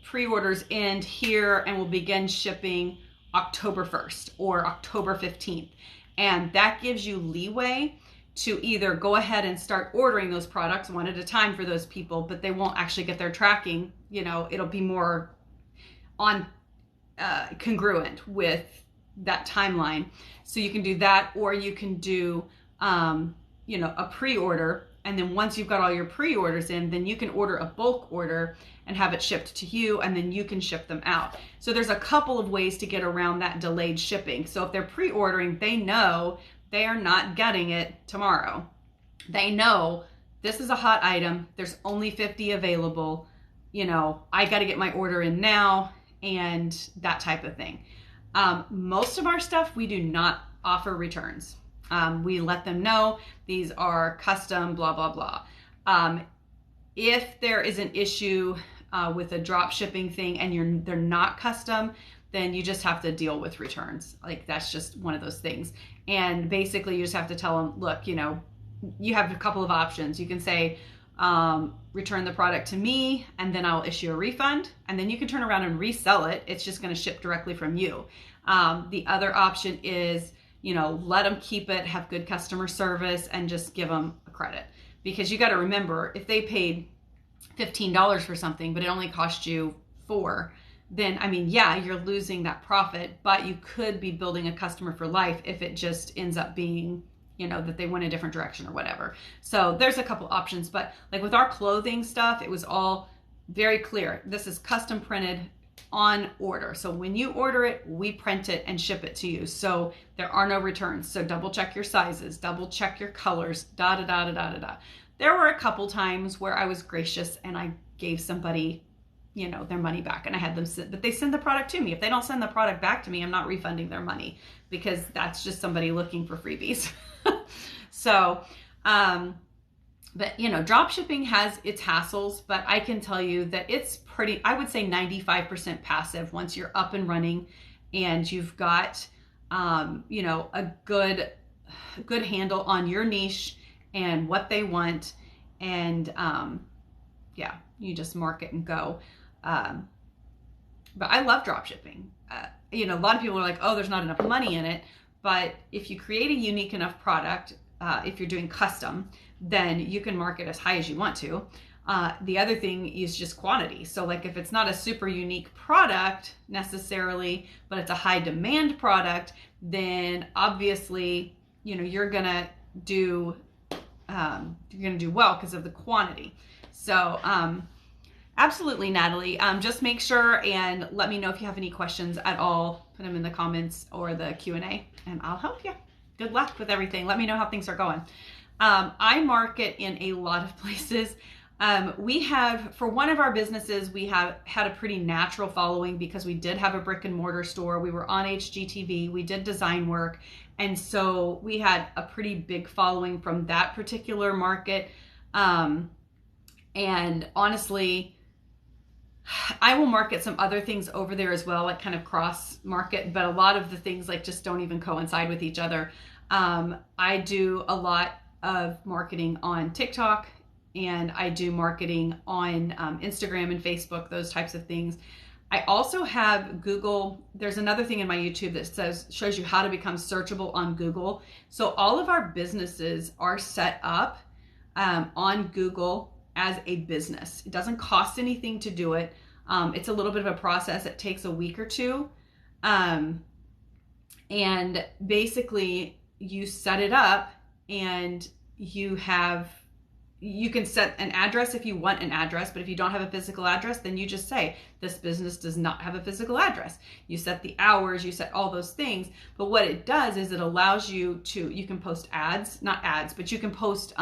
pre-orders end here and will begin shipping October 1st or October 15th. And that gives you leeway to either go ahead and start ordering those products one at a time for those people, but they won't actually get their tracking. You know, it'll be more on congruent with that timeline. So you can do that, or you can do, you know, a pre-order. And then once you've got all your pre-orders in, then you can order a bulk order and have it shipped to you, and then you can ship them out. So there's a couple of ways to get around that delayed shipping. So if they're pre-ordering, they know they are not getting it tomorrow. They know this is a hot item. There's only 50 available. You know, I got to get my order in now, and that type of thing. Most of our stuff, we do not offer returns. We let them know these are custom, blah, blah, blah. If there is an issue with a drop shipping thing and they're not custom, then you just have to deal with returns. Like, that's just one of those things. And basically you just have to tell them, look, you know, you have a couple of options. You can say, return the product to me, and then I'll issue a refund, and then you can turn around and resell it. It's just going to ship directly from you. The other option is, you know, let them keep it, have good customer service, and just give them a credit. Because you got to remember, if they paid $15 for something, but it only cost you $4, then, I mean, yeah, you're losing that profit, but you could be building a customer for life if it just ends up being, you know, that they went a different direction or whatever. So there's a couple options, but like with our clothing stuff, it was all very clear. This is custom printed on order. So when you order it, we print it and ship it to you. So there are no returns. So double check your sizes, double check your colors, da, da, da, da, da, da, da. There were a couple times where I was gracious and I gave somebody, you know, their money back, and I had them send, but they send the product to me. If they don't send the product back to me, I'm not refunding their money, because that's just somebody looking for freebies. So, but you know, drop shipping has its hassles, but I can tell you that it's pretty, I would say 95% passive once you're up and running and you've got, you know, a good handle on your niche and what they want. And, yeah, you just market and go. But I love drop shipping. You know, a lot of people are like, oh, there's not enough money in it. But if you create a unique enough product, if you're doing custom, then you can market as high as you want to. The other thing is just quantity. So like if it's not a super unique product necessarily, but it's a high demand product, then obviously, you know, you're gonna do you're going to do well because of the quantity. So, absolutely, Natalie. Just make sure and let me know if you have any questions at all. Put them in the comments or the Q&A, and I'll help you. Good luck with everything. Let me know how things are going. I market in a lot of places. We have, for one of our businesses, we have had a pretty natural following because we did have a brick and mortar store. We were on HGTV. We did design work. And so we had a pretty big following from that particular market. And honestly, I will market some other things over there as well, like kind of cross market, but a lot of the things like just don't even coincide with each other. I do a lot of marketing on TikTok, and I do marketing on Instagram and Facebook, those types of things. I also have Google. There's another thing in my YouTube that shows you how to become searchable on Google. So all of our businesses are set up on Google as a business. It doesn't cost anything to do it. It's a little bit of a process. It takes a week or two. And basically you set it up, and you can set an address if you want an address, but if you don't have a physical address, then you just say, this business does not have a physical address. You set the hours, you set all those things. But what it does is it allows you can post ads, not ads, but you can post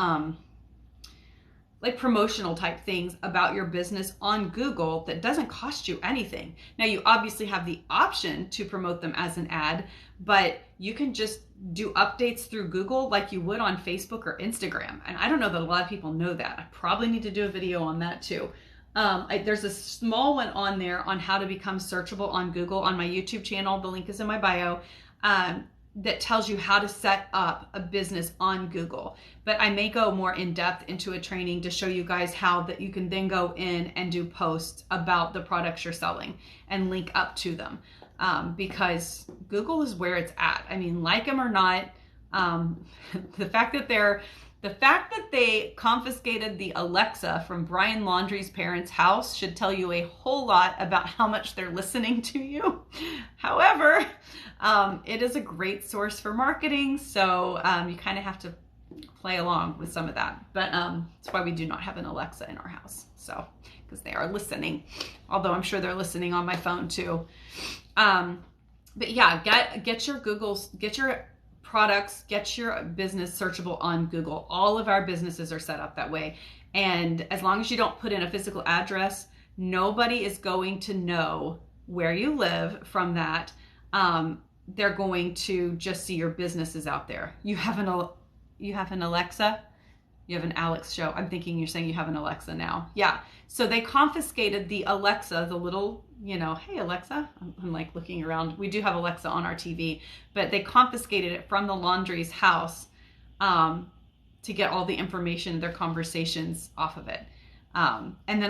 like promotional type things about your business on Google that doesn't cost you anything. Now, you obviously have the option to promote them as an ad, but you can just do updates through Google like you would on Facebook or Instagram. And I don't know that a lot of people know that. I probably need to do a video on that too. There's a small one on there on how to become searchable on Google on my YouTube channel. The link is in my bio. That tells you how to set up a business on Google. But I may go more in depth into a training to show you guys how that you can then go in and do posts about the products you're selling and link up to them. Because Google is where it's at. I mean, like them or not, the fact that they confiscated the Alexa from Brian Laundrie's parents' house should tell you a whole lot about how much they're listening to you. However, it is a great source for marketing, so you kind of have to play along with some of that. But that's why we do not have an Alexa in our house, so because they are listening. Although I'm sure they're listening on my phone too. But yeah, get your products, get your business searchable on Google. All of our businesses are set up that way. And as long as you don't put in a physical address, nobody is going to know where you live from that. They're going to just see your businesses out there. You have an Alexa? You have an Alex show. I'm thinking you're saying you have an Alexa now. Yeah. So they confiscated the Alexa, the little, hey Alexa. I'm like looking around. We do have Alexa on our TV, but they confiscated it from the Laundrie's house to get all the information, their conversations off of it. And then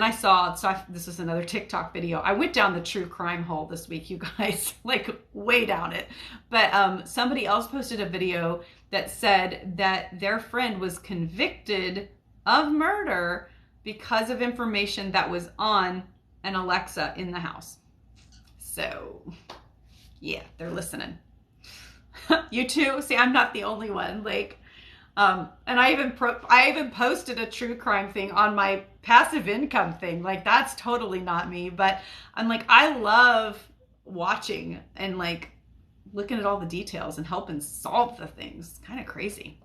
this was another TikTok video. I went down the true crime hole this week, you guys, like way down it. But somebody else posted a video that said that their friend was convicted of murder because of information that was on an Alexa in the house. So yeah, they're listening. You too? See, I'm not the only one. Like, and I even posted a true crime thing on my passive income thing. Like, that's totally not me, but I'm like, I love watching and like looking at all the details and helping solve the things. It's kind of crazy.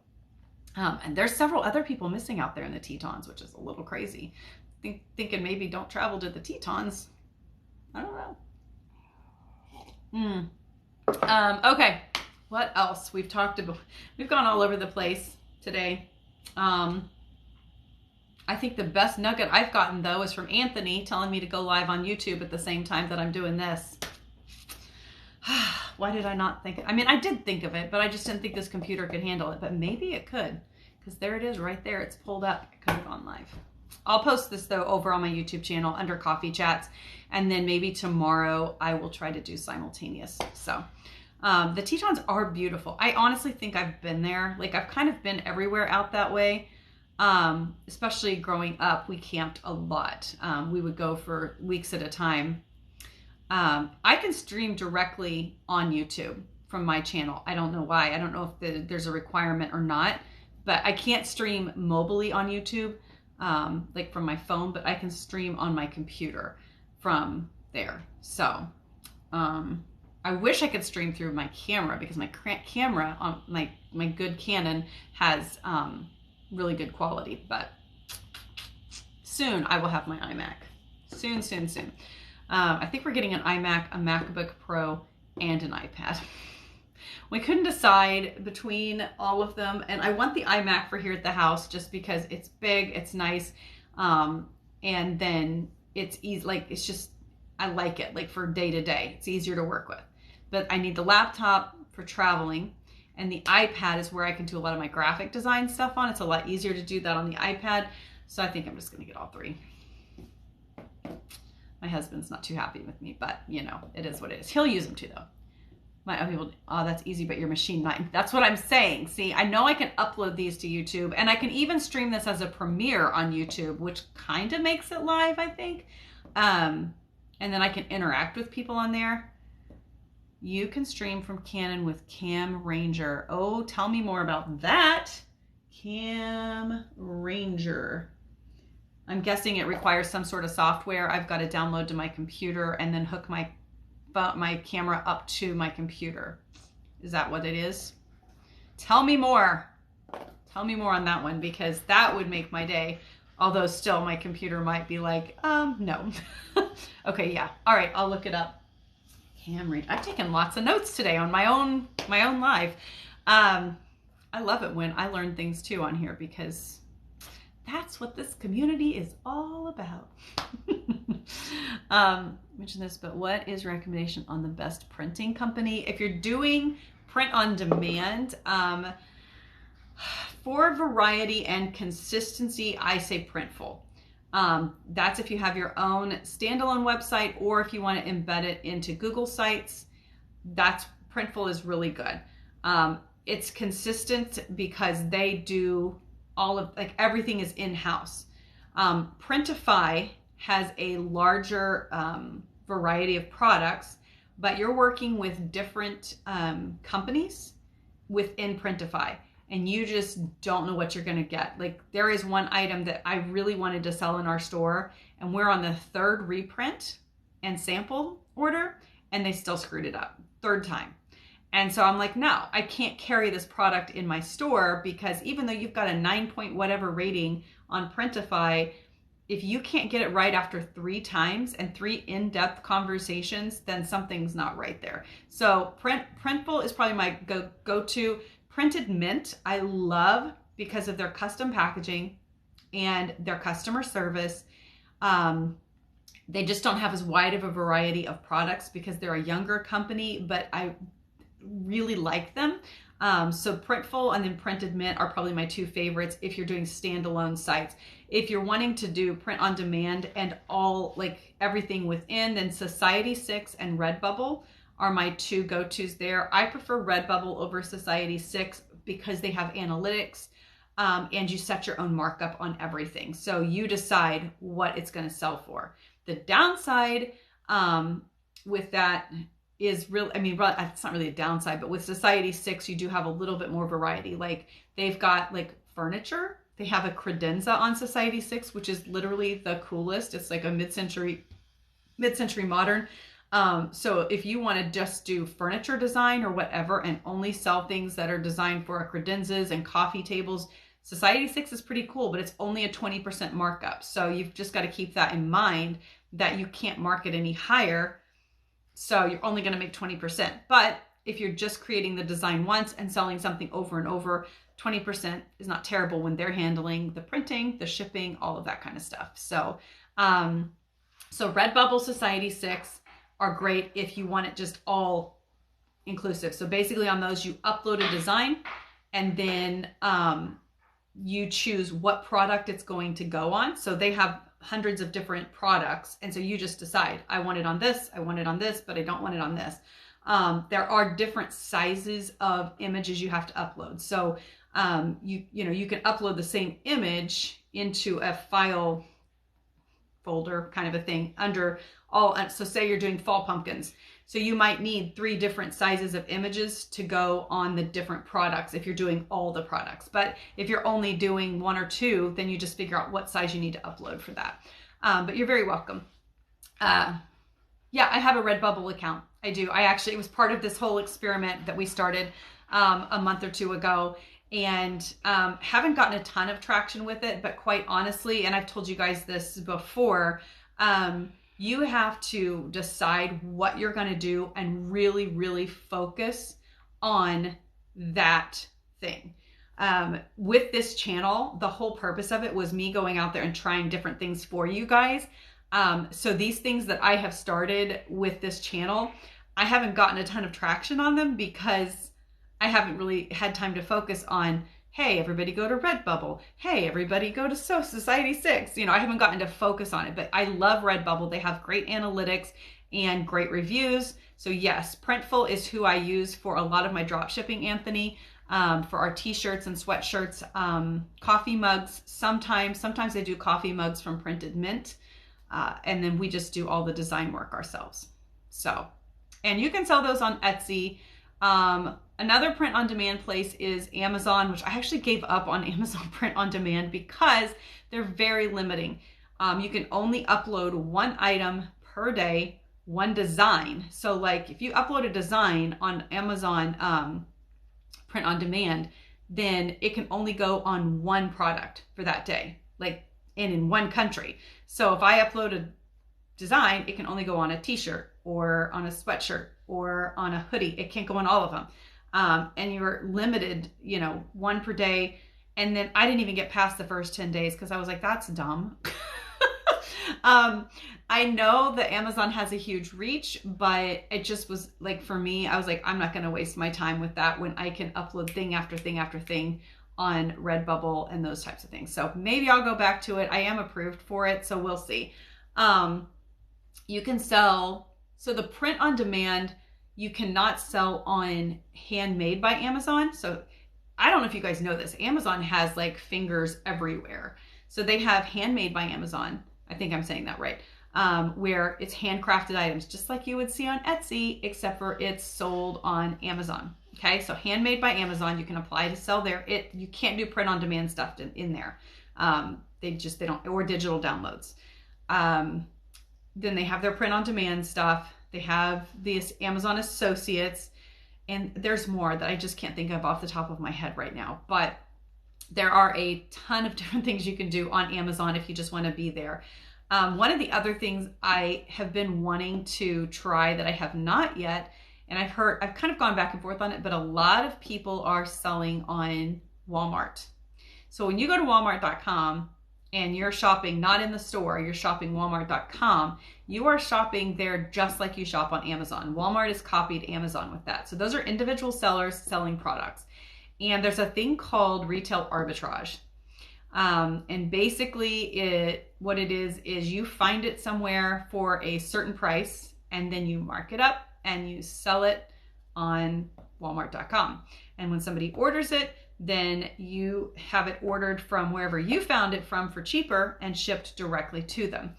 And there's several other people missing out there in the Tetons, which is a little crazy. Thinking maybe don't travel to the Tetons. I don't know. Okay. What else? We've gone all over the place today. I think the best nugget I've gotten though is from Anthony telling me to go live on YouTube at the same time that I'm doing this. Why did I not think it? I mean, I did think of it, but I just didn't think this computer could handle it, but maybe it could, because there it is right there. It's pulled up. It could have gone live. I'll post this though over on my YouTube channel under Coffee Chats, and then maybe tomorrow I will try to do simultaneous. So the Tetons are beautiful. I honestly think I've been there. Like, I've kind of been everywhere out that way. Especially growing up, we camped a lot. We would go for weeks at a time. I can stream directly on YouTube from my channel. I don't know why. I don't know if there's a requirement or not but I can't stream mobilely on YouTube, like from my phone, but I can stream on my computer from there. So I wish I could stream through my camera, because my camera on my good Canon has really good quality, but soon I will have my iMac. Soon, soon, soon. I think we're getting an iMac, a MacBook Pro, and an iPad. We couldn't decide between all of them, and I want the iMac for here at the house just because it's big, it's nice, and then it's easy, like it's just, I like it, like for day to day, it's easier to work with. But I need the laptop for traveling, and the iPad is where I can do a lot of my graphic design stuff on. It's a lot easier to do that on the iPad, so I think I'm just gonna get all three. My husband's not too happy with me, but you know, it is what it is. He'll use them too though. My other people, oh, that's easy, but your machine not. That's what I'm saying. See, I know I can upload these to YouTube, and I can even stream this as a premiere on YouTube, which kind of makes it live, I think. And then I can interact with people on there. You can stream from Canon with Cam Ranger. Oh, tell me more about that. Cam Ranger. I'm guessing it requires some sort of software I've got to download to my computer and then hook my camera up to my computer. Is that what it is? Tell me more. Tell me more on that one, because that would make my day. Although still my computer might be like, no. Okay, yeah. All right, I'll look it up. Cam Ranger. I've taken lots of notes today on my own live. I love it when I learn things too on here, because that's what this community is all about. Mention this, but what is recommendation on the best printing company? If you're doing print on demand, for variety and consistency, I say Printful. That's if you have your own standalone website, or if you want to embed it into Google Sites, that's Printful is really good. It's consistent because they do all of, like, everything is in-house. Printify has a larger variety of products, but you're working with different companies within Printify, and you just don't know what you're going to get. Like, there is one item that I really wanted to sell in our store, and we're on the third reprint and sample order, and they still screwed it up, third time. And so I'm like, no, I can't carry this product in my store, because even though you've got a 9 point whatever rating on Printify, if you can't get it right after 3 times and 3 in-depth conversations, then something's not right there. So Printful is probably my go-to. Printed Mint, I love because of their custom packaging and their customer service. They just don't have as wide of a variety of products because they're a younger company, but I really like them. So Printful and then Printed Mint are probably my 2 favorites if you're doing standalone sites. If you're wanting to do print on demand and all, like, everything within, then Society6 and Redbubble are my 2 go-tos there. I prefer Redbubble over Society6 because they have analytics, and you set your own markup on everything. So you decide what it's going to sell for. The downside with that is really, I mean, it's not really a downside, but with Society6, you do have a little bit more variety. Like, they've got like furniture. They have a credenza on Society6, which is literally the coolest. It's like a mid-century modern. So if you want to just do furniture design or whatever and only sell things that are designed for credenzas and coffee tables, Society6 is pretty cool, but it's only a 20% markup. So you've just got to keep that in mind, that you can't market any higher. So you're only going to make 20%. But if you're just creating the design once and selling something over and over, 20% is not terrible when they're handling the printing, the shipping, all of that kind of stuff. So, so Redbubble, Society6 are great if you want it just all inclusive. So basically on those, you upload a design, and then you choose what product it's going to go on. So they have hundreds of different products. And so you just decide, I want it on this, I want it on this, but I don't want it on this. There are different sizes of images you have to upload. So you can upload the same image into a file folder kind of a thing under all. So say you're doing fall pumpkins. So you might need 3 different sizes of images to go on the different products if you're doing all the products. But if you're only doing 1 or 2, then you just figure out what size you need to upload for that. But you're very welcome. Yeah, I have a Redbubble account. I do. It was part of this whole experiment that we started a month or 2 ago, and haven't gotten a ton of traction with it. But quite honestly, and I've told you guys this before, you have to decide what you're going to do and really, really focus on that thing. With this channel, the whole purpose of it was me going out there and trying different things for you guys. So these things that I have started with this channel, I haven't gotten a ton of traction on them because I haven't really had time to focus on, hey, everybody go to Redbubble. Hey, everybody go to Society 6. You know, I haven't gotten to focus on it, but I love Redbubble. They have great analytics and great reviews. So yes, Printful is who I use for a lot of my drop shipping, Anthony, for our t-shirts and sweatshirts, coffee mugs. Sometimes I do coffee mugs from Printed Mint. And then we just do all the design work ourselves. So, and you can sell those on Etsy. Another print on demand place is Amazon, which I actually gave up on Amazon print on demand because they're very limiting. You can only upload 1 item per day, 1 design. So like if you upload a design on Amazon print on demand, then it can only go on 1 product for that day, like in 1 country. So if I upload a design, it can only go on a t-shirt or on a sweatshirt or on a hoodie. It can't go on all of them. And you're limited, you know, 1 per day. And then I didn't even get past the first 10 days because I was like, that's dumb. I know that Amazon has a huge reach, but it just was like, for me, I was like, I'm not going to waste my time with that when I can upload thing after thing after thing on Redbubble and those types of things. So maybe I'll go back to it. I am approved for it, so we'll see. You can sell, so the print on demand, you cannot sell on Handmade by Amazon. So I don't know if you guys know this. Amazon has like fingers everywhere. So they have Handmade by Amazon. I think I'm saying that right. Where it's handcrafted items, just like you would see on Etsy, except for it's sold on Amazon. Okay, so Handmade by Amazon, you can apply to sell there. You can't do print on demand stuff in there. They don't, or digital downloads. Then they have their print on demand stuff. They have these Amazon Associates, and there's more that I just can't think of off the top of my head right now. But there are a ton of different things you can do on Amazon if you just want to be there. One of the other things I have been wanting to try that I have not yet, and I've kind of gone back and forth on it, but a lot of people are selling on Walmart. So when you go to walmart.com and you're shopping not in the store, you're shopping walmart.com, you are shopping there just like you shop on Amazon. Walmart has copied Amazon with that. So those are individual sellers selling products. And there's a thing called retail arbitrage. And basically what it is you find it somewhere for a certain price and then you mark it up and you sell it on walmart.com. And when somebody orders it, then you have it ordered from wherever you found it from for cheaper and shipped directly to them.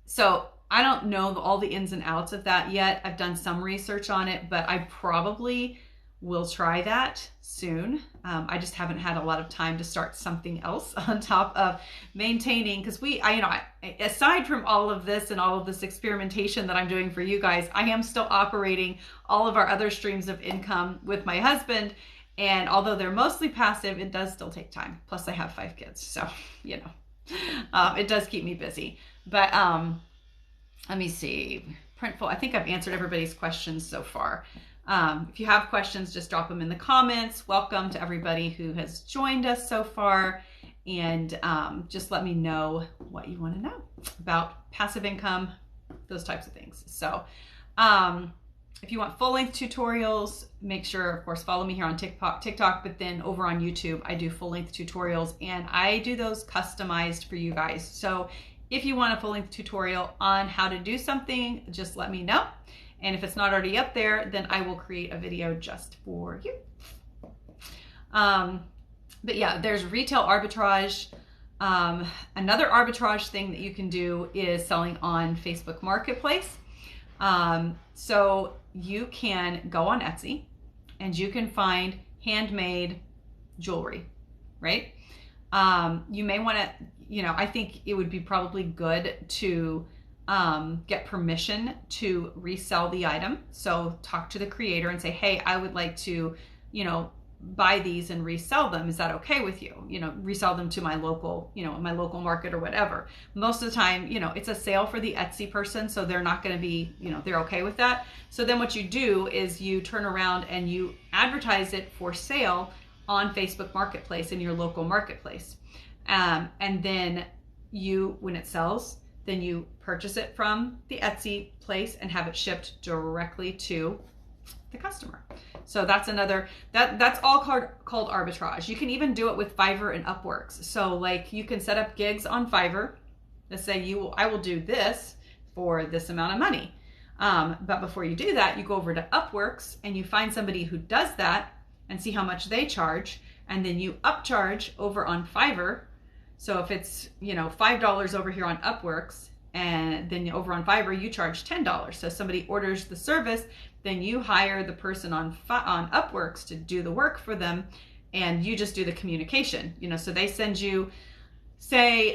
So I don't know all the ins and outs of that yet. I've done some research on it, but I probably will try that soon. I just haven't had a lot of time to start something else on top of maintaining, because aside from all of this and all of this experimentation that I'm doing for you guys, I am still operating all of our other streams of income with my husband. And although they're mostly passive, it does still take time. Plus I have 5 kids. So, it does keep me busy. But let me see. Printful, I think I've answered everybody's questions so far. If you have questions, just drop them in the comments. Welcome to everybody who has joined us so far. And just let me know what you want to know about passive income, those types of things. So if you want full-length tutorials, make sure, of course, follow me here on TikTok, but then over on YouTube, I do full-length tutorials, and I do those customized for you guys. So if you want a full-length tutorial on how to do something, just let me know. And if it's not already up there, then I will create a video just for you. But yeah, there's retail arbitrage. Another arbitrage thing that you can do is selling on Facebook Marketplace. So you can go on Etsy and you can find handmade jewelry, right? You may want to, you know, I think it would be probably good to get permission to resell the item. So talk to the creator and say, hey, I would like to, you know, buy these and resell them. Is that okay with you? You know, resell them to my local, you know, my local market or whatever. Most of the time, you know, it's a sale for the Etsy person, so they're not going to be, you know, they're okay with that. So then what you do is you turn around and you advertise it for sale on Facebook Marketplace in your local marketplace. And then you, when it sells, then you purchase it from the Etsy place and have it shipped directly to the customer. So that's another, that's all called arbitrage. You can even do it with Fiverr and Upworks. So like you can set up gigs on Fiverr that say I will do this for this amount of money. But before you do that, you go over to Upworks and you find somebody who does that and see how much they charge. And then you upcharge over on Fiverr. So if it's, you know, $5 over here on Upworks, and then over on Fiverr, you charge $10. So if somebody orders the service, then you hire the person on Upworks to do the work for them, and you just do the communication. You know, so they send you, say,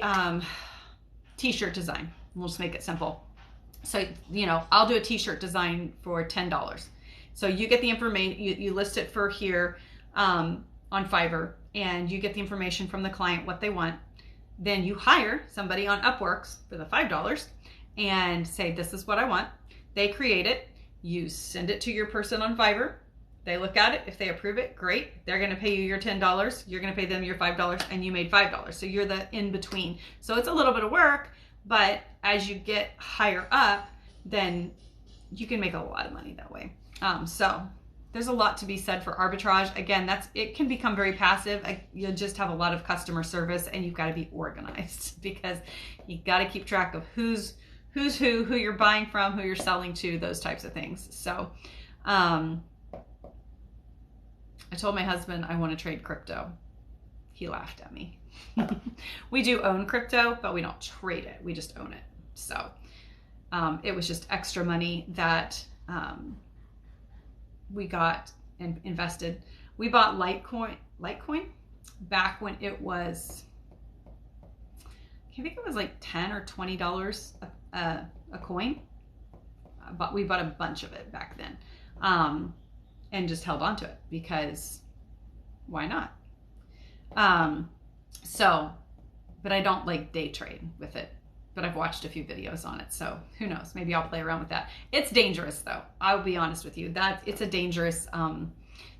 t-shirt design. We'll just make it simple. So, you know, I'll do a t-shirt design for $10. So you get the information, you list it for here on Fiverr, and you get the information from the client, what they want. Then you hire somebody on Upworks for the $5 and say, this is what I want. They create it. You send it to your person on Fiverr. They look at it. If they approve it, great. They're going to pay you your $10. You're going to pay them your $5, and you made $5. So you're the in between. So it's a little bit of work, but as you get higher up, then you can make a lot of money that way. So there's a lot to be said for arbitrage. Again, it can become very passive. You'll just have a lot of customer service, and you've got to be organized because you got to keep track of who's who you're buying from, who you're selling to, those types of things. So I told my husband I want to trade crypto. He laughed at me. We do own crypto, but we don't trade it. We just own it. So it was just extra money that we got and invested. We bought Litecoin back when it was, I think it was like $10 or $20 a coin. But we bought a bunch of it back then, and just held on to it because why not? But I don't like day trade with it. But I've watched a few videos on it, so who knows? Maybe I'll play around with that. It's dangerous, though. I'll be honest with you. It's a dangerous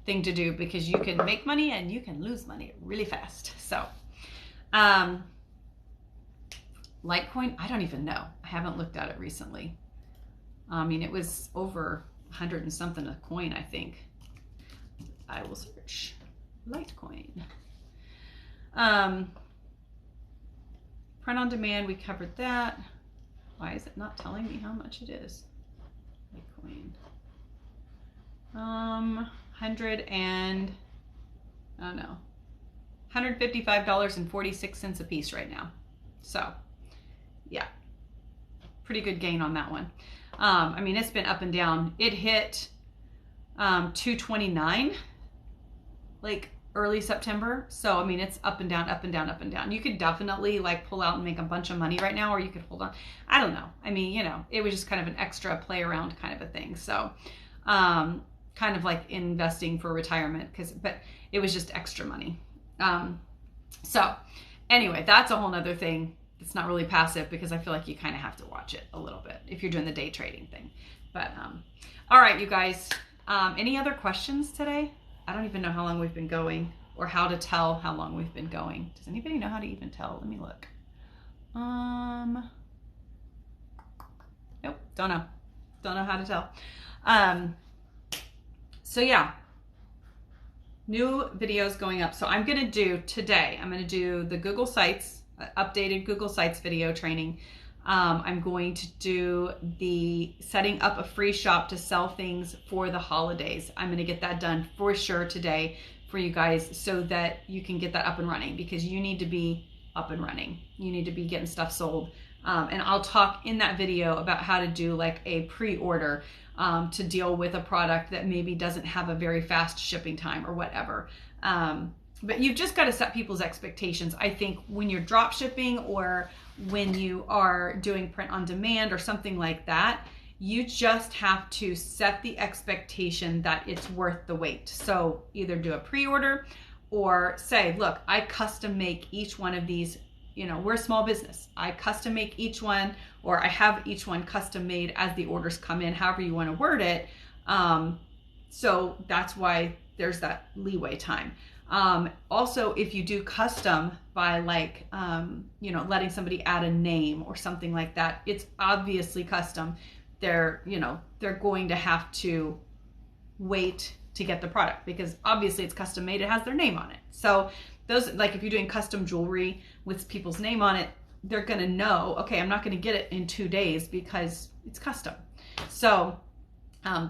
thing to do because you can make money and you can lose money really fast. So, Litecoin, I don't even know. I haven't looked at it recently. I mean, it was over 100 and something a coin, I think. I will search Litecoin. Print on demand, we covered that. Why is it not telling me how much it is? Litecoin. 155.46 a piece right now. So, yeah, pretty good gain on that one. I mean, it's been up and down. It hit 229 like early September. So, I mean, it's up and down, up and down, up and down. You could definitely like pull out and make a bunch of money right now, or you could hold on. I don't know. I mean, you know, it was just kind of an extra play around kind of a thing. So, kind of like investing for retirement but it was just extra money. So anyway, that's a whole nother thing. It's not really passive because I feel like you kind of have to watch it a little bit if you're doing the day trading thing. But, all right, you guys, any other questions today? I don't even know how long we've been going or how to tell how long we've been going. Does anybody know how to even tell? Let me look. Nope, don't know. Don't know how to tell. So yeah, new videos going up. So I'm going to do the Google Sites, updated Google Sites video training. I'm going to do the setting up a free shop to sell things for the holidays. I'm going to get that done for sure today for you guys so that you can get that up and running because you need to be up and running. You need to be getting stuff sold And I'll talk in that video about how to do like a pre-order to deal with a product that maybe doesn't have a very fast shipping time or whatever. But you've just got to set people's expectations. I think when you're drop shipping or when you are doing print on demand or something like that, you just have to set the expectation that it's worth the wait. So either do a pre-order or say, look, I custom make each one of these. You know, we're a small business. I custom make each one, or I have each one custom made as the orders come in, however you want to word it. So that's why there's that leeway time. Also, if you do custom by like, you know, letting somebody add a name or something like that, it's obviously custom. They're going to have to wait to get the product because obviously it's custom made. It has their name on it. So those, like if you're doing custom jewelry with people's name on it, they're going to know, okay, I'm not going to get it in 2 days because it's custom. So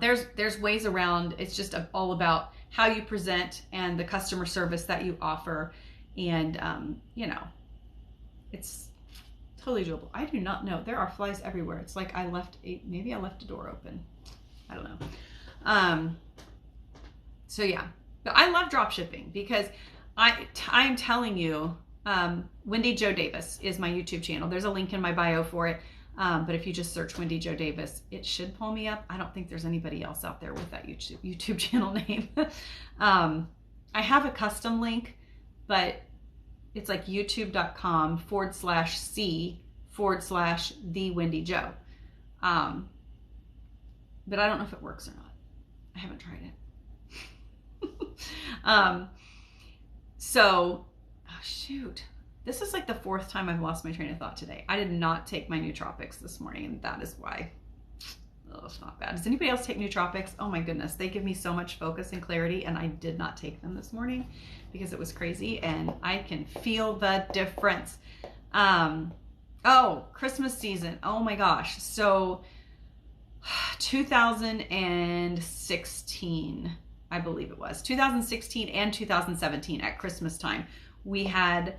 there's ways around. It's just all about how you present and the customer service that you offer. And, you know, it's totally doable. I do not know. There are flies everywhere. It's like maybe I left a door open. I don't know. So yeah, but I love drop shipping because I'm telling you, Wendy Jo Davis is my YouTube channel. There's a link in my bio for it. But if you just search Wendy Jo Davis, it should pull me up. I don't think there's anybody else out there with that YouTube channel name. I have a custom link, but it's like youtube.com/C/the Wendy Jo. But I don't know if it works or not. I haven't tried it. So, oh shoot. This is like the 4th time I've lost my train of thought today. I did not take my nootropics this morning, and that is why. Oh, it's not bad. Does anybody else take nootropics? Oh my goodness. They give me so much focus and clarity, and I did not take them this morning because it was crazy, and I can feel the difference. Oh, Christmas season. Oh my gosh. So 2016, I believe it was 2016 and 2017 at Christmas time, we had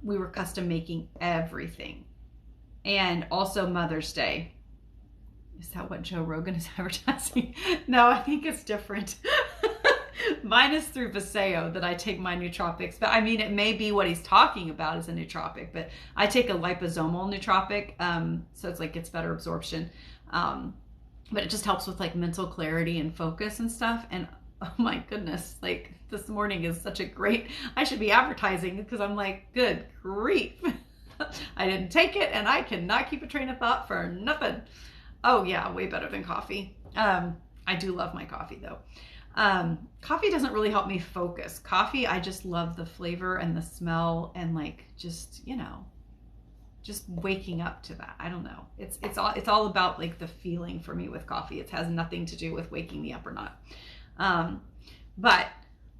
we were custom making everything. And also Mother's Day. Is that what Joe Rogan is advertising? No, I think it's different. Mine is through Paseo that I take my nootropics. But I mean, it may be what he's talking about as a nootropic, but I take a liposomal nootropic. So it's like, it's better absorption. But it just helps with like mental clarity and focus and stuff. And oh my goodness, like this morning is such a great, I should be advertising because I'm like, good grief. I didn't take it and I cannot keep a train of thought for nothing. Oh yeah, way better than coffee. I do love my coffee though. Coffee doesn't really help me focus. Coffee, I just love the flavor and the smell and like just, you know, just waking up to that. I don't know. It's all about like the feeling for me with coffee. It has nothing to do with waking me up or not. But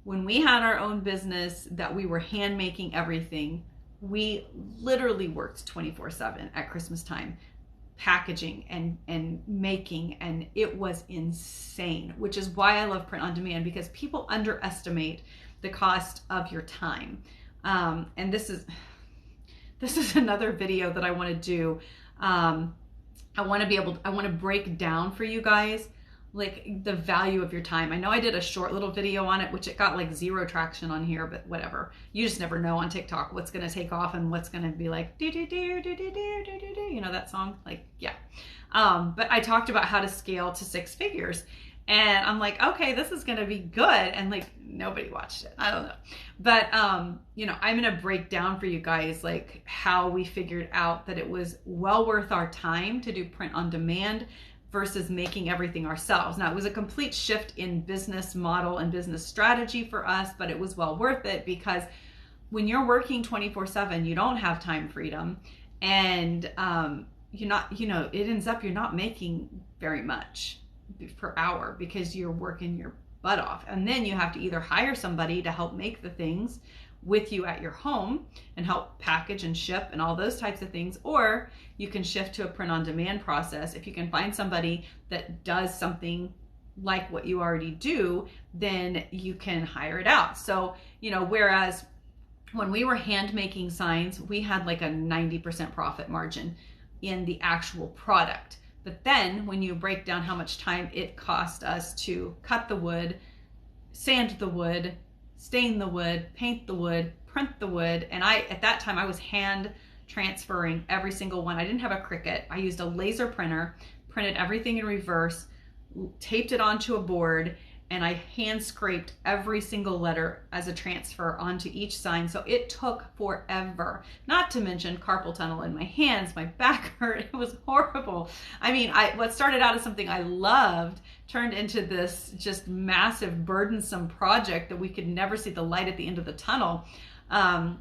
when we had our own business that we were hand making everything, we literally worked 24/7 at Christmas time, packaging and making, and it was insane, which is why I love print on demand, because people underestimate the cost of your time. And this is another video that I want to do. I want to break down for you guys like the value of your time. I know I did a short little video on it, which it got like 0 traction on here, but whatever. You just never know on TikTok what's going to take off and what's going to be like, do, do, do, do, do, do, do, do, do. You know that song? Like, yeah. But I talked about how to scale to 6 figures. And I'm like, okay, this is going to be good. And like, nobody watched it. I don't know. But, you know, I'm going to break down for you guys, like how we figured out that it was well worth our time to do print on demand versus making everything ourselves. Now, it was a complete shift in business model and business strategy for us, but it was well worth it because when you're working 24/7, you don't have time freedom, and you're not, you know, it ends up you're not making very much per hour because you're working your butt off. And then you have to either hire somebody to help make the things with you at your home and help package and ship and all those types of things, or you can shift to a print on demand process. If you can find somebody that does something like what you already do, then you can hire it out. So, you know, whereas when we were hand making signs, we had like a 90% profit margin in the actual product. But then when you break down how much time it cost us to cut the wood, sand the wood, stain the wood, paint the wood, print the wood, and at that time I was hand transferring every single one. I didn't have a Cricut. I used a laser printer, printed everything in reverse, taped it onto a board, and I hand scraped every single letter as a transfer onto each sign. So it took forever, not to mention carpal tunnel in my hands. My back hurt. It was horrible. I mean, what started out as something I loved turned into this just massive, burdensome project that we could never see the light at the end of the tunnel. And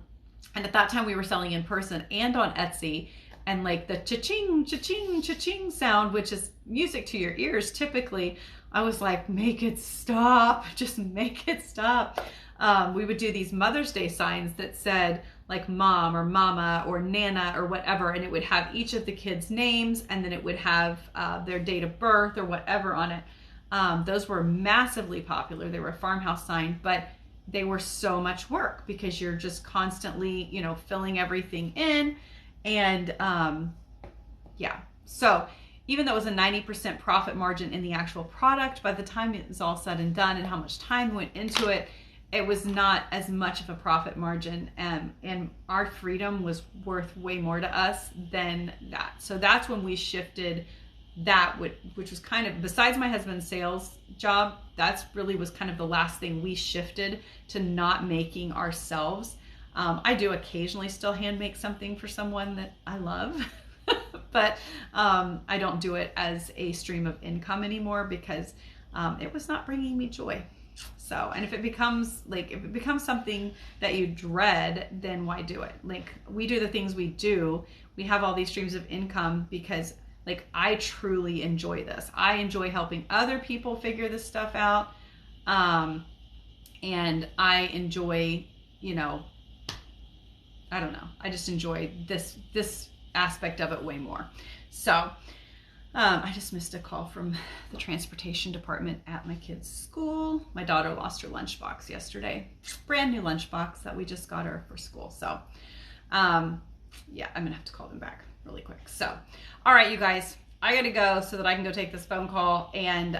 at that time we were selling in person and on Etsy, and like the cha-ching, cha-ching, cha-ching sound, which is music to your ears typically, I was like, make it stop, just make it stop. We would do these Mother's Day signs that said like mom or mama or nana or whatever, and it would have each of the kids' names, and then it would have their date of birth or whatever on it. Those were massively popular. They were a farmhouse sign, but they were so much work because you're just constantly, you know, filling everything in. And yeah, so even though it was a 90% profit margin in the actual product, by the time it was all said and done and how much time went into it, it was not as much of a profit margin, and our freedom was worth way more to us than that. So that's when we shifted that, which was kind of, besides my husband's sales job, that's really was kind of the last thing we shifted to, not making ourselves. I do occasionally still hand make something for someone that I love, but I don't do it as a stream of income anymore because it was not bringing me joy. So, and if it becomes something that you dread, then why do it? Like, we do the things we do. We have all these streams of income because like I truly enjoy this. I enjoy helping other people figure this stuff out. And I enjoy, you know, I don't know. I just enjoy this aspect of it way more. So I just missed a call from the transportation department at my kids' school. My daughter lost her lunchbox yesterday. Brand new lunchbox that we just got her for school. So yeah, I'm gonna have to call them back really quick. So, all right, you guys, I gotta go so that I can go take this phone call, and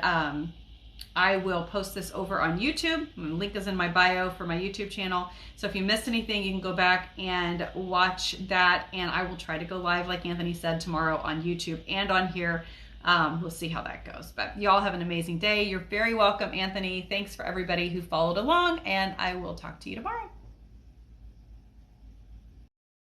I will post this over on YouTube. The link is in my bio for my YouTube channel. So if you missed anything, you can go back and watch that, and I will try to go live, like Anthony said, tomorrow on YouTube and on here. We'll see how that goes. But y'all have an amazing day. You're very welcome, Anthony. Thanks for everybody who followed along, and I will talk to you tomorrow.